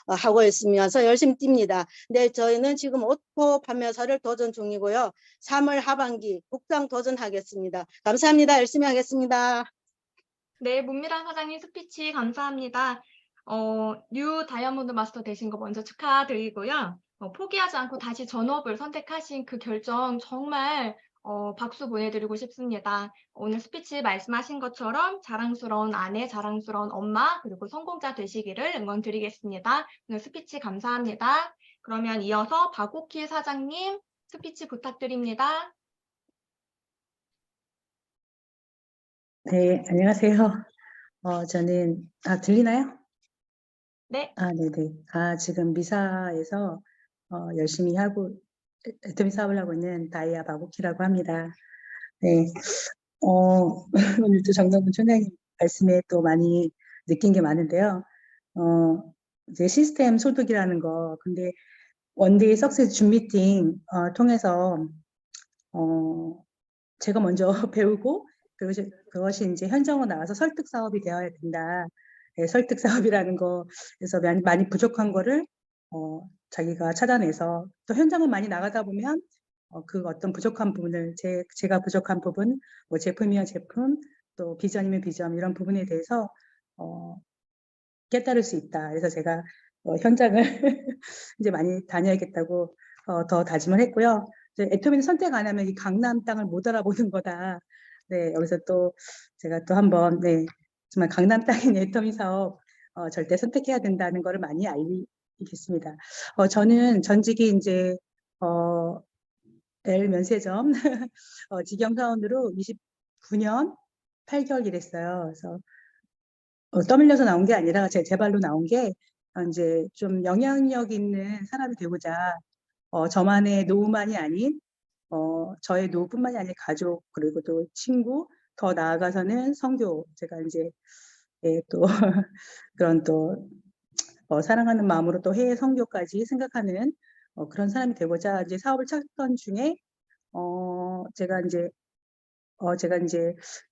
하고 있으면서 열심히 뜁니다. 근데 저희는 지금 오토 판매사를 도전 중이고요. 3월 하반기 국장 도전하겠습니다. 감사합니다. 열심히 하겠습니다. 네, 문미란 사장님 스피치 감사합니다. 뉴 다이아몬드 마스터 되신 거 먼저 축하드리고요. 포기하지 않고 다시 전업을 선택하신 그 결정 정말 박수 보내드리고 싶습니다. 오늘 스피치 말씀하신 것처럼 자랑스러운 아내, 자랑스러운 엄마, 그리고 성공자 되시기를 응원드리겠습니다. 오늘 스피치 감사합니다. 그러면 이어서 박옥희 사장님 스피치 부탁드립니다. 네, 안녕하세요. 저는, 들리나요? 네. 네네. 지금 미사에서 열심히 애터미 사업을 하고 있는 다이아 박옥희라고 합니다. 네. 오늘 또 정덕문 총장님 말씀에 또 많이 느낀 게 많은데요. 이제 시스템 소득이라는 거, 근데 원데이 석세스 줌 미팅 통해서 제가 먼저 배우고 그것이 이제 현장으로 나와서 설득 사업이 되어야 된다. 설득 사업이라는 거에서 많이 부족한 거를 자기가 찾아내서 또 현장을 많이 나가다 보면 그 어떤 부족한 부분을 제가 부족한 부분, 뭐 제품이면 제품, 또 비전이면 비전 이런 부분에 대해서 깨달을 수 있다. 그래서 제가 현장을 이제 많이 다녀야겠다고 더 다짐을 했고요. 애터미는 선택 안 하면 이 강남 땅을 못 알아보는 거다. 네, 여기서 또 제가 또 한번 정말 강남 땅인 애터미 사업 절대 선택해야 된다는 거를 많이 알리겠습니다. 저는 전직이 이제 L 면세점 직영 사원으로 29년 8개월 일했어요. 그래서 떠밀려서 나온 게 아니라 제 발로 나온 게 이제 좀 영향력 있는 사람이 되고자 저만의 노후만이 아닌 저의 노후뿐만이 아니라 가족 그리고 또 친구 더 나아가서는 선교, 제가 이제 예, 또 그런 또 사랑하는 마음으로 또 해외 선교까지 생각하는 그런 사람이 되고자 이제 사업을 찾던 중에 제가 이제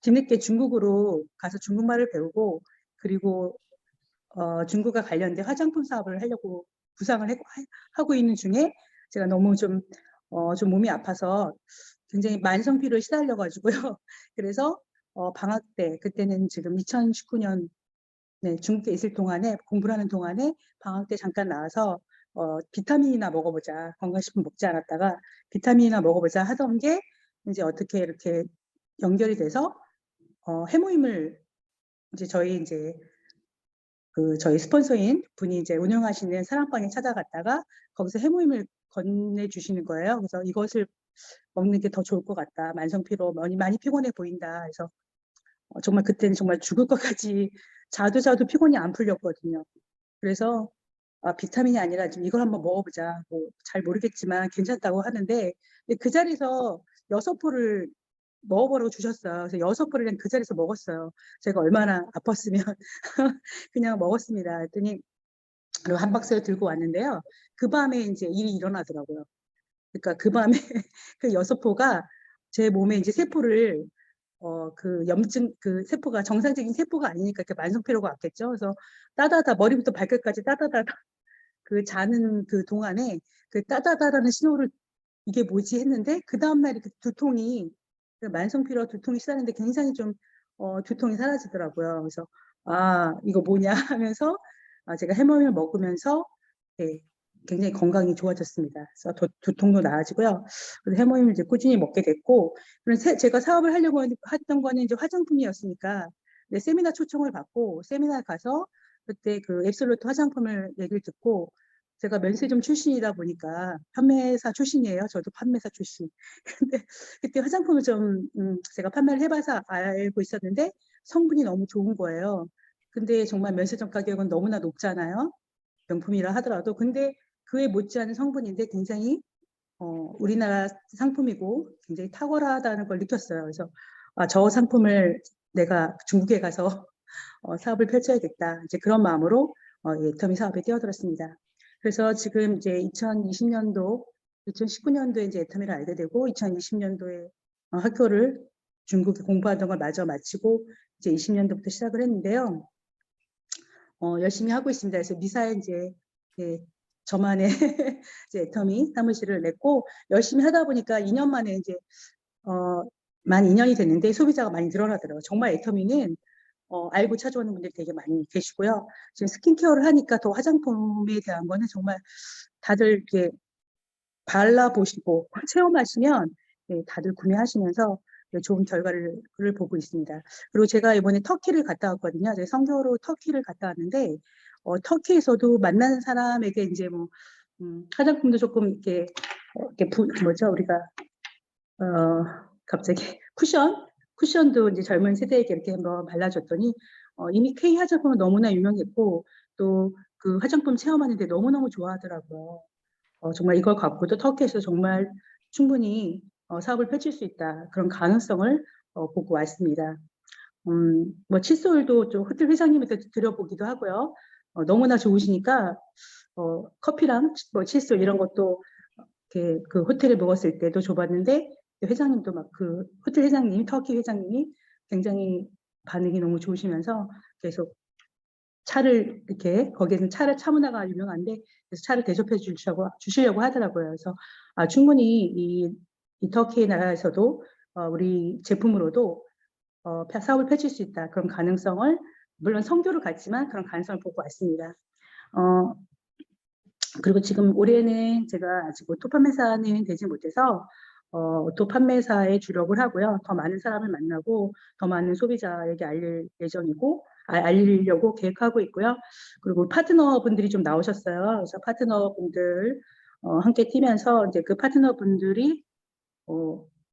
뒤늦게 중국으로 가서 중국말을 배우고 그리고 중국과 관련된 화장품 사업을 하려고 구상을 하고 있는 중에 제가 너무 좀 몸이 아파서 굉장히 만성피로에 시달려가지고요. 그래서 방학 때 그때는 지금 2019년 네, 중국에 있을 동안에 공부를 하는 동안에 방학 때 잠깐 나와서 비타민이나 먹어보자. 건강식품 먹지 않았다가 비타민이나 먹어보자 하던 게 이제 어떻게 이렇게 연결이 돼서 해모임을 이제 저희 스폰서인 분이 이제 운영하시는 사랑방에 찾아갔다가 거기서 해모임을 건네주시는 거예요. 그래서 이것을 먹는 게 더 좋을 것 같다. 만성피로 많이 피곤해 보인다. 그래서 정말 그때는 정말 죽을 것까지 자도 피곤이 안 풀렸거든요. 그래서 비타민이 아니라 좀 이걸 한번 먹어보자. 뭐 잘 모르겠지만 괜찮다고 하는데 그 자리에서 6포를 먹어보라고 주셨어요. 그래서 6포를 그 자리에서 먹었어요. 제가 얼마나 아팠으면 그냥 먹었습니다. 그랬더니 한 박스를 들고 왔는데요. 그 밤에 이제 일이 일어나더라고요. 그러니까 그 밤에 그 6포가 제 몸에 이제 세포를 그 염증 그 세포가 정상적인 세포가 아니니까 이렇게 만성피로가 왔겠죠. 그래서 따다다 머리부터 발끝까지 따다다다 그 자는 그 동안에 그 따다다라는 신호를 이게 뭐지 했는데 그 다음날 이렇게 두통이 그 만성피로 두통이 시작하는데 굉장히 좀 두통이 사라지더라고요. 그래서 이거 뭐냐 하면서 제가 해모임을 먹으면서 예, 굉장히 건강이 좋아졌습니다. 그래서 두통도 나아지고요. 그래서 해모임을 이제 꾸준히 먹게 됐고, 제가 사업을 하려고 했던 거는 이제 화장품이었으니까 세미나 초청을 받고 세미나 가서 그때 그 앱솔루트 화장품을 얘기를 듣고 제가 면세점 출신이다 보니까 판매사 출신이에요. 저도 판매사 출신. 근데 그때 화장품을 좀 제가 판매를 해봐서 알고 있었는데 성분이 너무 좋은 거예요. 근데 정말 면세점 가격은 너무나 높잖아요. 명품이라 하더라도. 근데 그에 못지않은 성분인데 굉장히 우리나라 상품이고 굉장히 탁월하다는 걸 느꼈어요. 그래서 저 상품을 내가 중국에 가서 사업을 펼쳐야겠다. 이제 그런 마음으로 애터미 사업에 뛰어들었습니다. 그래서 지금 이제 2019년도에 이제 애터미를 알게 되고 2020년도에 학교를 중국에 공부하던 걸 마저 마치고 이제 20년도부터 시작을 했는데요. 열심히 하고 있습니다. 그래서 미사에 이제 저만의 이제 애터미 사무실을 냈고 열심히 하다 보니까 2년 만에 이제 만 2년이 됐는데 소비자가 많이 늘어나더라고요. 정말 애터미는 알고 찾아오는 분들이 되게 많이 계시고요. 지금 스킨케어를 하니까 더 화장품에 대한 거는 정말 다들 이렇게 발라보시고 체험하시면 다들 구매하시면서 좋은 결과를 보고 있습니다. 그리고 제가 이번에 터키를 갔다 왔거든요. 제가 선교로 터키를 갔다 왔는데 터키에서도 만나는 사람에게 이제 뭐 화장품도 조금 이렇게 뭐죠 우리가 갑자기 쿠션도 이제 젊은 세대에게 이렇게 한번 발라줬더니 이미 K 화장품은 너무나 유명했고 또 그 화장품 체험하는데 너무너무 좋아하더라고요. 정말 이걸 갖고도 터키에서 정말 충분히 사업을 펼칠 수 있다. 그런 가능성을 보고 왔습니다. 뭐 칫솔도 좀 호텔 회장님한테 드려보기도 하고요. 너무나 좋으시니까 커피랑 뭐 칫솔 이런 것도 이렇게 그 호텔에 묵었을 때도 줘봤는데 회장님도 막 그 호텔 회장님이 터키 회장님이 굉장히 반응이 너무 좋으시면서 계속 차를 이렇게 거기에는 차 문화가 유명한데 그래서 차를 대접해 주시려고 하더라고요. 그래서 충분히 이 터키 나라에서도 우리 제품으로도 사업을 펼칠 수 있다. 그런 가능성을 물론 선교를 갔지만 그런 가능성을 보고 왔습니다. 그리고 지금 올해는 제가 아직 오토 판매사는 되지 못해서 오토 판매사에 주력을 하고요. 더 많은 사람을 만나고 더 많은 소비자에게 알릴 예정이고 알리려고 계획하고 있고요. 그리고 파트너분들이 좀 나오셨어요. 그래서 파트너분들 함께 뛰면서 이제 그 파트너분들이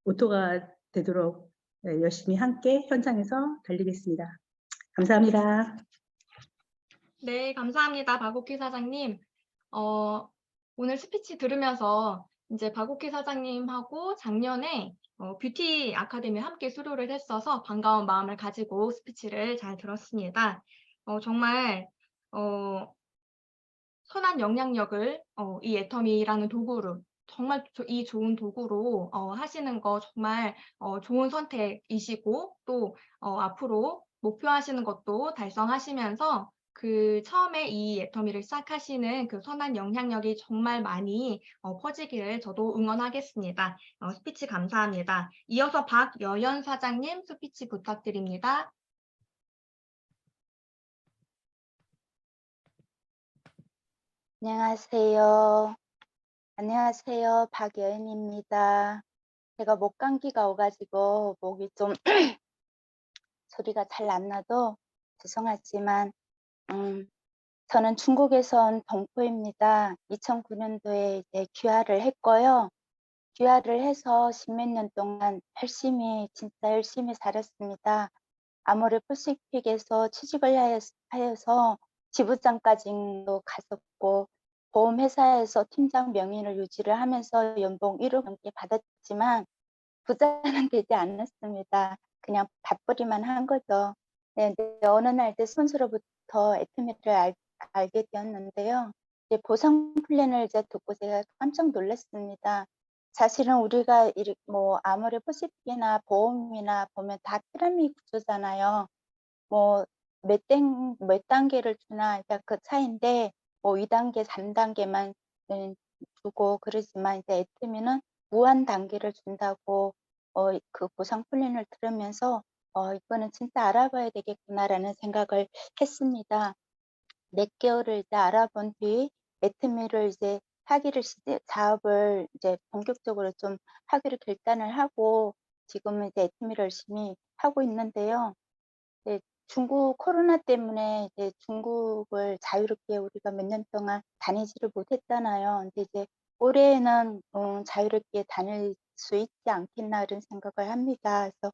오토가 되도록 열심히 함께 현장에서 달리겠습니다. 감사합니다. 네, 감사합니다. 박옥희 사장님. 오늘 스피치 들으면서 이제 박옥희 사장님하고 작년에 뷰티 아카데미에 함께 수료를 했어서 반가운 마음을 가지고 스피치를 잘 들었습니다. 정말 선한 영향력을 이 애터미라는 도구로 정말 이 좋은 도구로 하시는 거 정말 좋은 선택이시고 또 앞으로 목표하시는 것도 달성하시면서 그 처음에 이 애터미를 시작하시는 그 선한 영향력이 정말 많이 퍼지기를 저도 응원하겠습니다. 스피치 감사합니다. 이어서 박여연 사장님 스피치 부탁드립니다. 안녕하세요. 안녕하세요. 박여은입니다. 제가 목 감기가 와가지고 목이 좀 소리가 잘 안 나도 죄송하지만 저는 중국에서 온 동포입니다. 2009년도에 이제 귀화를 했고요. 귀화를 해서 십몇 년 동안 진짜 열심히 살았습니다. 아모레 퍼시픽에서 취직을 하여서 지부장까지도 갔었고 보험회사에서 팀장 명예를 유지를 하면서 연봉 1억 넘게 받았지만 부자는 되지 않았습니다. 그냥 밥벌이만 한 거죠. 네, 근데 어느 날 때 선수로부터 애터미를 알게 되었는데요. 이제 보상 플랜을 이제 듣고 제가 깜짝 놀랐습니다. 사실은 우리가 뭐 아모레 퍼시픽이나 보험이나 보면 다 피라미드 구조잖아요. 뭐 몇 단계를 주나 이제 그 차이인데 뭐 2단계, 3단계만 주고 그러지만 이제 애터미는 무한 단계를 준다고 그 보상 플랜을 들으면서 '이거는 진짜 알아봐야 되겠구나.'라는 생각을 했습니다. 몇 개월을 이제 알아본 뒤 애터미를 이제 사업을 이제 본격적으로 좀 하기로 결단을 하고 지금은 이제 애터미를 열심히 하고 있는데요. 네. 중국 코로나 때문에 이제 중국을 자유롭게 우리가 몇 년 동안 다니지를 못했잖아요. 근데 이제 올해는 자유롭게 다닐 수 있지 않겠나 이런 생각을 합니다. 그래서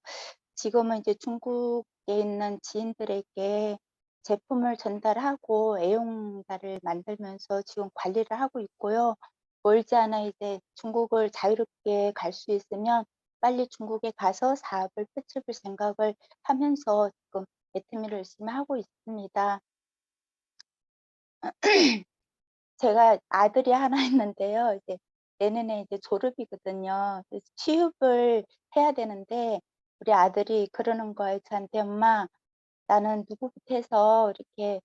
지금은 이제 중국에 있는 지인들에게 제품을 전달하고 애용달을 만들면서 지금 관리를 하고 있고요. 멀지 않아 이제 중국을 자유롭게 갈 수 있으면 빨리 중국에 가서 사업을 펼쳐볼 생각을 하면서 지금 애터미를 열심히 하고 있습니다. 제가 아들이 하나 있는데요. 이제 내년에 이제 졸업이거든요. 그래서 취업을 해야 되는데 우리 아들이 그러는 거예요. 저한테 "엄마 나는 누구부터 해서 이렇게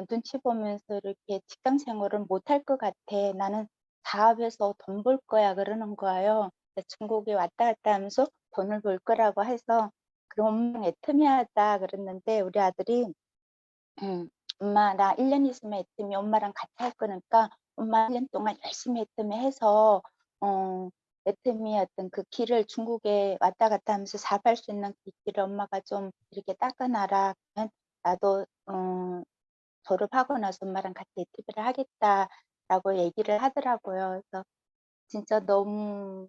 눈치 보면서 이렇게 직장 생활을 못할 것 같아. 나는 사업해서 돈 벌 거야." 그러는 거예요. 근데 중국에 왔다 갔다 하면서 돈을 벌 거라고 해서 "그럼 엄마랑 애터미 하자." 그랬는데 우리 아들이 음. "엄마 나 1년 있으면 애터미 엄마랑 같이 할 거니까 엄마 1년 동안 열심히 애터미 해서 어 애터미의 어떤 그 길을 중국에 왔다 갔다 하면서 사업할 수 있는 그 길을 엄마가 좀 이렇게 닦아 놔라. 그러면 나도 졸업하고 나서 엄마랑 같이 애터미를 하겠다."라고 얘기를 하더라고요. 그래서 진짜 너무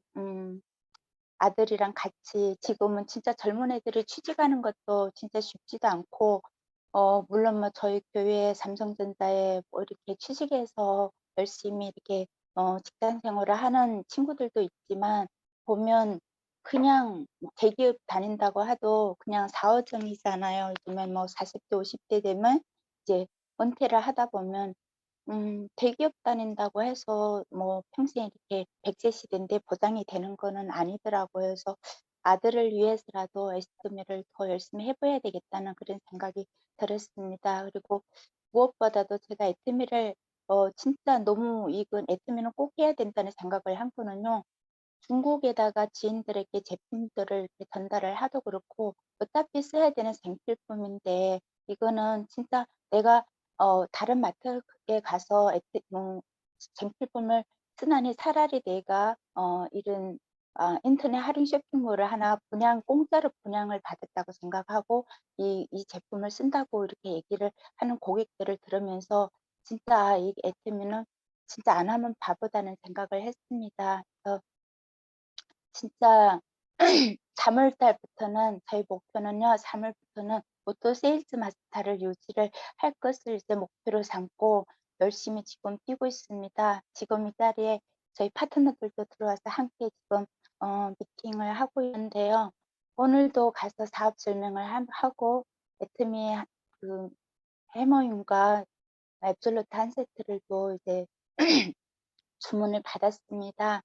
아들이랑 같이 지금은 진짜 젊은 애들이 취직하는 것도 진짜 쉽지도 않고 물론 뭐 저희 교회 삼성전자에 뭐 이렇게 취직해서 열심히 이렇게 직장 생활을 하는 친구들도 있지만 보면 그냥 뭐 대기업 다닌다고 해도 그냥 4-5 정이잖아요. 요즘엔 뭐 40 대 50대 되면 이제 은퇴를 하다 보면 대기업 다닌다고 해서 뭐 평생 이렇게 백세 시대인데 보장이 되는 거는 아니더라고요. 그래서 아들을 위해서라도 애터미를 더 열심히 해 봐야 되겠다는 그런 생각이 들었습니다. 그리고 무엇보다도 제가 애터미를 진짜 너무 이건 애터미는 꼭 해야 된다는 생각을 한 거는요. 중국에다가 지인들에게 제품들을 이렇게 전달을 하도 그렇고 어차피 써야 되는 생필품인데 이거는 진짜 내가 다른 마트에 가서 생필품을 쓰나니 차라리 내가 이런 인터넷 할인 쇼핑몰을 하나 공짜로 분양을 받았다고 생각하고 이 제품을 쓴다고 이렇게 얘기를 하는 고객들을 들으면서 진짜 이 애터미는 진짜 안 하면 바보다는 생각을 했습니다. 그래서 진짜 3월 달부터는 저희 목표는요. 3 월부터는 오토 세일즈 마스터를 유지를 할 것을 이제 목표로 삼고 열심히 지금 뛰고 있습니다. 지금 이 자리에 저희 파트너들도 들어와서 함께 지금 미팅을 하고 있는데요. 오늘도 가서 사업 설명을 하고 애터미 그 해머윤과 앱솔루트 한 세트를 또 이제 주문을 받았습니다.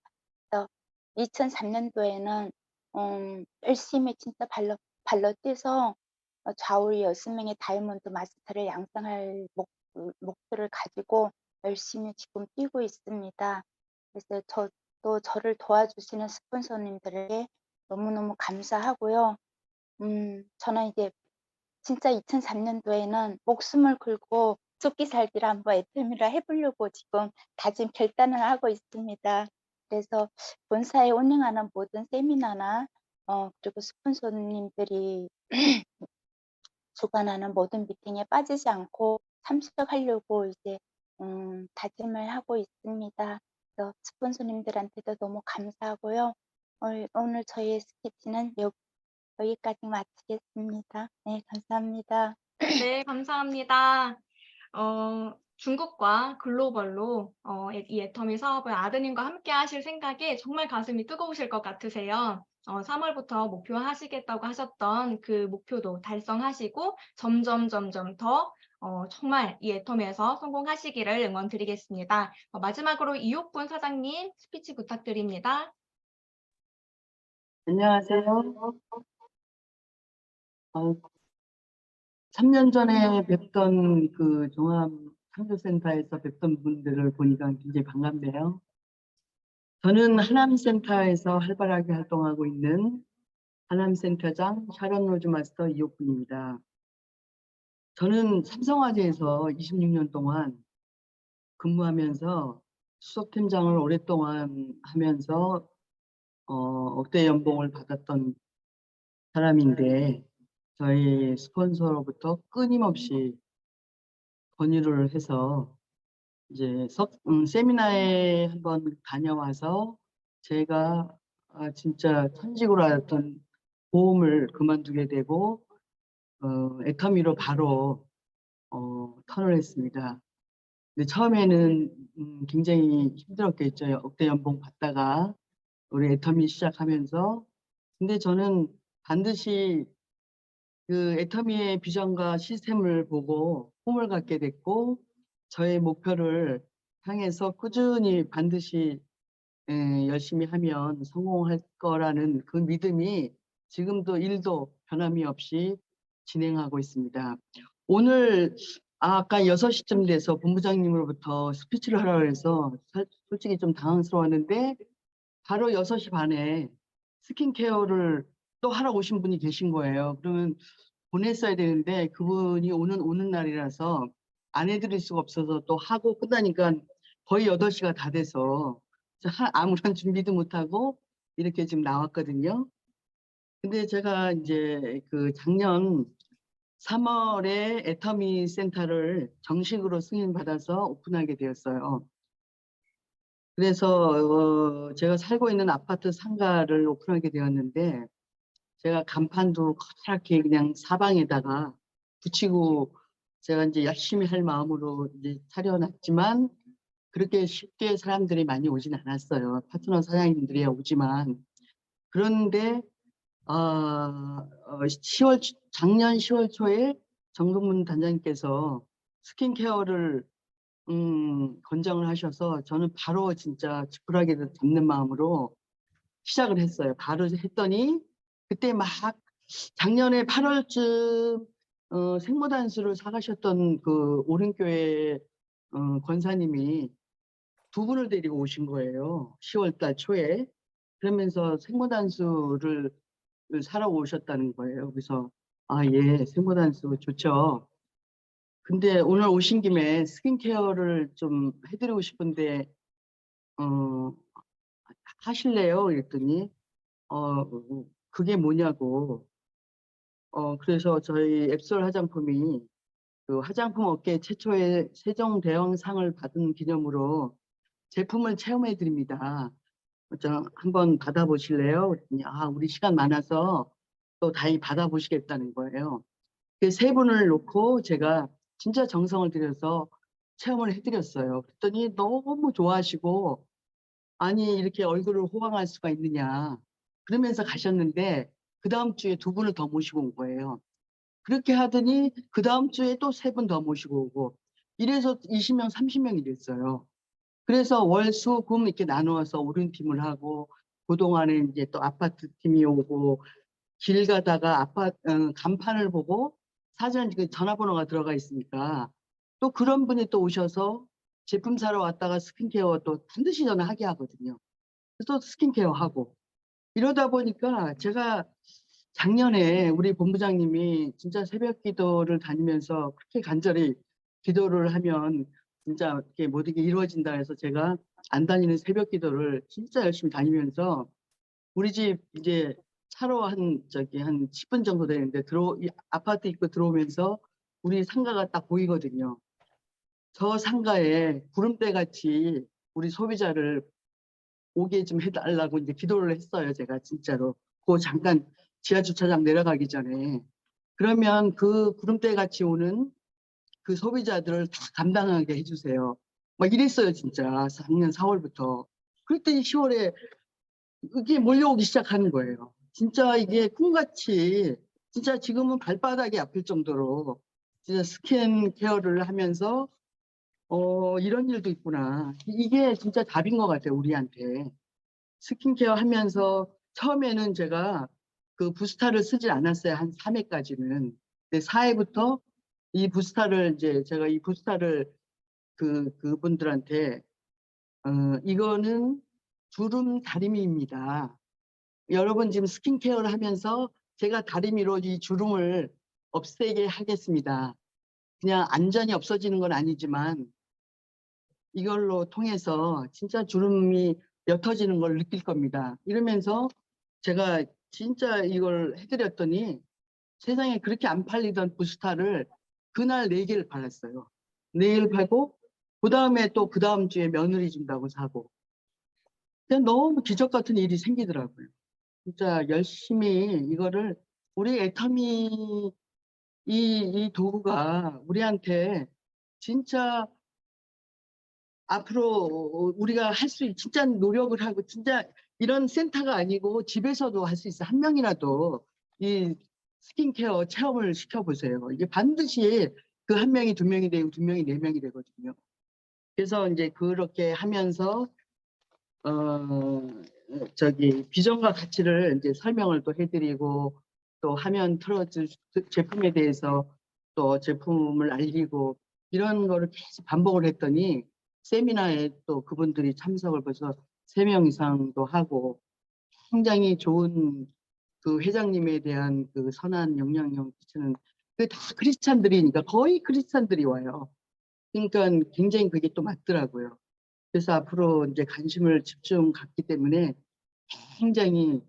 그래서 2003년도에는 열심히 진짜 발로 뛰어서 좌우리 6명의 다이아몬드 마스터를 양성할 목표를 가지고 열심히 지금 뛰고 있습니다. 그래서 또 저를 도와주시는 스폰서님들에게 너무너무 감사하고요. 저는 이제 진짜 2003년도에는 목숨을 걸고 죽기 살기를 한번 애터미를 해보려고 지금 다짐 결단을 하고 있습니다. 그래서 본사에 운영하는 모든 세미나나 그리고 스폰서님들이 주관하는 모든 미팅에 빠지지 않고 참석하려고 이제 다짐을 하고 있습니다. 그래서 스폰서님들한테도 너무 감사하고요. 오늘 저희의 스피치는 여기까지 마치겠습니다. 네, 감사합니다. 네, 감사합니다. 중국과 글로벌로 이 애터미 사업을 아드님과 함께 하실 생각에 정말 가슴이 뜨거우실 것 같으세요. 3월부터 목표하시겠다고 하셨던 그 목표도 달성하시고 점점 더 정말 이 애터미에서 성공하시기를 응원드리겠습니다. 마지막으로 이옥분 사장님 스피치 부탁드립니다. 안녕하세요. 3년 전에 뵙던 그 종합상조센터에서 뵙던 분들을 보니까 굉장히 반갑네요. 저는 하남센터에서 활발하게 활동하고 있는 하남센터장 샤론 로즈 마스터 이옥분입니다. 저는 삼성화재에서 26년 동안 근무하면서 수석팀장을 오랫동안 하면서 억대 연봉을 받았던 사람인데 저희 스폰서로부터 끊임없이 권유를 해서 이제 세미나에 한번 다녀와서 제가 진짜 천직으로 알았던 보험을 그만두게 되고 애터미로 바로 턴을 했습니다. 근데 처음에는 굉장히 힘들었겠죠. 억대 연봉 받다가 우리 애터미 시작하면서. 근데 저는 반드시 그 애터미의 비전과 시스템을 보고 꿈을 갖게 됐고 저의 목표를 향해서 꾸준히 반드시 열심히 하면 성공할 거라는 그 믿음이 지금도 일도 변함이 없이 진행하고 있습니다. 오늘 아까 6시쯤 돼서 본부장님으로부터 스피치를 하라고 해서 솔직히 좀 당황스러웠는데 바로 6시 반에 스킨케어를 또 하러 오신 분이 계신 거예요. 그러면 보냈어야 되는데 그분이 오는 날이라서 안 해드릴 수가 없어서 또 하고 끝나니까 거의 8시가 다 돼서 아무런 준비도 못하고 이렇게 지금 나왔거든요. 근데 제가 이제 그 작년 3월에 애터미 센터를 정식으로 승인받아서 오픈하게 되었어요. 그래서 제가 살고 있는 아파트 상가를 오픈하게 되었는데 제가 간판도 커다랗게 그냥 사방에다가 붙이고 제가 이제 열심히 할 마음으로 이제 차려놨지만 그렇게 쉽게 사람들이 많이 오진 않았어요. 파트너 사장님들이 오지만. 그런데 작년 10월 초에 정동문 단장님께서 스킨케어를 권장을 하셔서 저는 바로 진짜 지푸라기를 잡는 마음으로 시작을 했어요. 바로 했더니 그때 막 작년에 8월쯤 생모단수를 사가셨던 그 오른교회 권사님이 2분을 데리고 오신 거예요. 10월달 초에. 그러면서 생모단수를 사러 오셨다는 거예요. 그래서 예, 생모단수 좋죠. 근데 오늘 오신 김에 스킨케어를 좀 해드리고 싶은데 하실래요? 그랬더니 그게 뭐냐고. 그래서 저희 앱솔 화장품이 그 화장품 업계 최초의 세종대왕상을 받은 기념으로 제품을 체험해 드립니다. 한번 받아보실래요? 그랬더니 우리 시간 많아서 또 다행히 받아보시겠다는 거예요. 그 3분을 놓고 제가 진짜 정성을 들여서 체험을 해드렸어요. 그랬더니 너무 좋아하시고 아니 이렇게 얼굴을 호강할 수가 있느냐. 그러면서 가셨는데 그 다음 주에 2분을 더 모시고 온 거예요. 그렇게 하더니 그 다음 주에 또 3분 더 모시고 오고 이래서 20명, 30명이 됐어요. 그래서 월, 수, 금 이렇게 나누어서 오른팀을 하고 그동안에 이제 또 아파트 팀이 오고 길 가다가 간판을 보고 사전 그 전화번호가 들어가 있으니까 또 그런 분이 또 오셔서 제품 사러 왔다가 스킨케어 또 반드시 저는 하게 하거든요. 그래서 또 스킨케어 하고 이러다 보니까 제가 작년에 우리 본부장님이 진짜 새벽 기도를 다니면서 그렇게 간절히 기도를 하면 진짜 이렇게 모든 게 이루어진다 해서 제가 안 다니는 새벽 기도를 진짜 열심히 다니면서 우리 집 이제 차로 한 10분 정도 되는데 이 아파트 입구 들어오면서 우리 상가가 딱 보이거든요. 저 상가에 구름대 같이 우리 소비자를 오게 좀 해달라고 이제 기도를 했어요. 제가 진짜로. 그 잠깐 지하 주차장 내려가기 전에. 그러면 그 구름대 같이 오는 그 소비자들을 다 감당하게 해주세요. 막 이랬어요, 진짜. 작년 4월부터. 그랬더니 10월에 이게 몰려오기 시작하는 거예요. 진짜 이게 꿈같이, 진짜 지금은 발바닥이 아플 정도로 진짜 스킨 케어를 하면서 이런 일도 있구나. 이게 진짜 답인 것 같아요, 우리한테. 스킨케어 하면서 처음에는 제가 그 부스타를 쓰지 않았어요. 한 3회까지는. 근데 4회부터 이 부스타를 이제 제가 이 부스타를 그분들한테 이거는 주름 다리미입니다. 여러분 지금 스킨케어를 하면서 제가 다리미로 이 주름을 없애게 하겠습니다. 그냥 안전히 없어지는 건 아니지만 이걸로 통해서 진짜 주름이 옅어지는 걸 느낄 겁니다. 이러면서 제가 진짜 이걸 해드렸더니 세상에 그렇게 안 팔리던 부스타를 그날 4개를 팔았어요. 4개를 팔고 그 다음에 또 그 다음 주에 며느리 준다고 사고 그냥 너무 기적 같은 일이 생기더라고요. 진짜 열심히 이거를 우리 애터미 이 도구가 우리한테 진짜 앞으로 우리가 할 수 진짜 노력을 하고 진짜 이런 센터가 아니고 집에서도 할 수 있어. 한 명이라도 이 스킨케어 체험을 시켜보세요. 이게 반드시 그 한 명이 2명이 되고 2명이 4명이 되거든요. 그래서 이제 그렇게 하면서 비전과 가치를 이제 설명을 또 해드리고 또 화면 틀어줄 제품에 대해서 또 제품을 알리고 이런 거를 계속 반복을 했더니 세미나에 또 그분들이 참석을 벌써 3명 이상도 하고 굉장히 좋은 그 회장님에 대한 그 선한 영향력 끼치는 그 다 크리스찬들이니까 거의 크리스찬들이 와요. 그러니까 굉장히 그게 또 맞더라고요. 그래서 앞으로 이제 관심을 집중 갖기 때문에 굉장히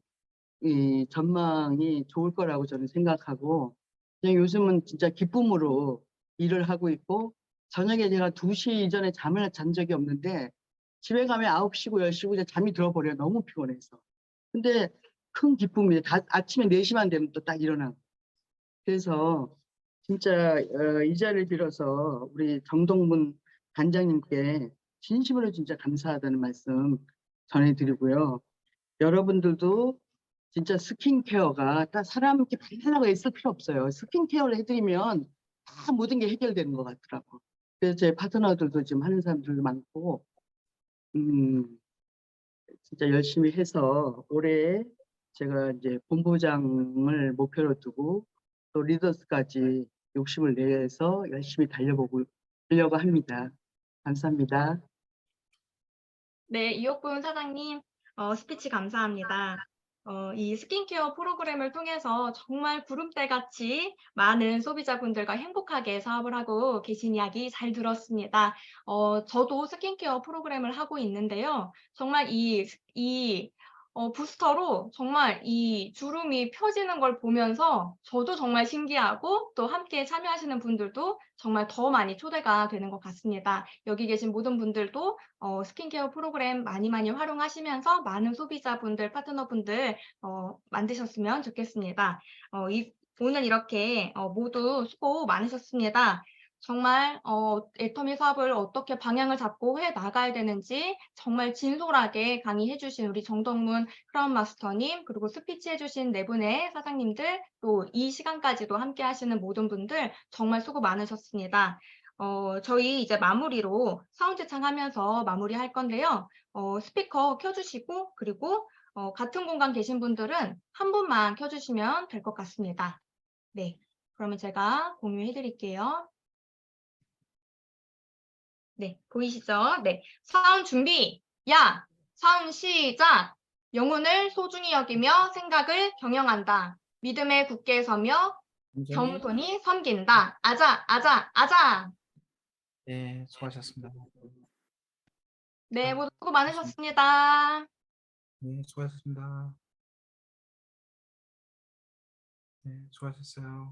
이 전망이 좋을 거라고 저는 생각하고 그냥 요즘은 진짜 기쁨으로 일을 하고 있고 저녁에 제가 2시 이전에 잠을 잔 적이 없는데 집에 가면 9시고 10시고 이제 잠이 들어버려요. 너무 피곤해서. 근데 큰 기쁨이에요. 아침에 4시만 되면 또 딱 일어나고. 그래서 진짜 이 자리를 빌어서 우리 정동문 단장님께 진심으로 진짜 감사하다는 말씀 전해드리고요. 여러분들도 진짜 스킨케어가 딱 사람 이렇게 발라라고 애쓸 필요 없어요. 스킨케어를 해드리면 다 모든 게 해결되는 것 같더라고. 그래서 제 파트너들도 지금 하는 사람들도 많고 진짜 열심히 해서 올해 제가 이제 본부장을 목표로 두고 또 리더스까지 욕심을 내서 열심히 달려보려고 합니다. 감사합니다. 네, 이옥분 사장님, 스피치 감사합니다. 이 스킨케어 프로그램을 통해서 정말 구름대같이 많은 소비자분들과 행복하게 사업을 하고 계신 이야기 잘 들었습니다. 저도 스킨케어 프로그램을 하고 있는데요. 정말 이 부스터로 정말 이 주름이 펴지는 걸 보면서 저도 정말 신기하고 또 함께 참여하시는 분들도 정말 더 많이 초대가 되는 것 같습니다. 여기 계신 모든 분들도 스킨케어 프로그램 많이 활용하시면서 많은 소비자분들, 파트너분들 만드셨으면 좋겠습니다. 오늘 이렇게 모두 수고 많으셨습니다. 정말 애터미 사업을 어떻게 방향을 잡고 해 나가야 되는지 정말 진솔하게 강의해 주신 우리 정덕문 크라운 마스터님, 그리고 스피치 해 주신 네 분의 사장님들, 또 이 시간까지도 함께 하시는 모든 분들 정말 수고 많으셨습니다. 저희 이제 마무리로 사운드 창하면서 마무리할 건데요. 스피커 켜주시고, 그리고 같은 공간 계신 분들은 한 분만 켜주시면 될 것 같습니다. 네, 그러면 제가 공유해 드릴게요. 네, 보이시죠? 네, 사운 준비, 야! 사운 시작! 영혼을 소중히 여기며 생각을 경영한다. 믿음에 굳게 서며 겸손히 섬긴다. 아자, 아자, 아자! 네, 수고하셨습니다. 네, 모두 수고 많으셨습니다. 네, 수고하셨습니다. 네, 수고하셨어요.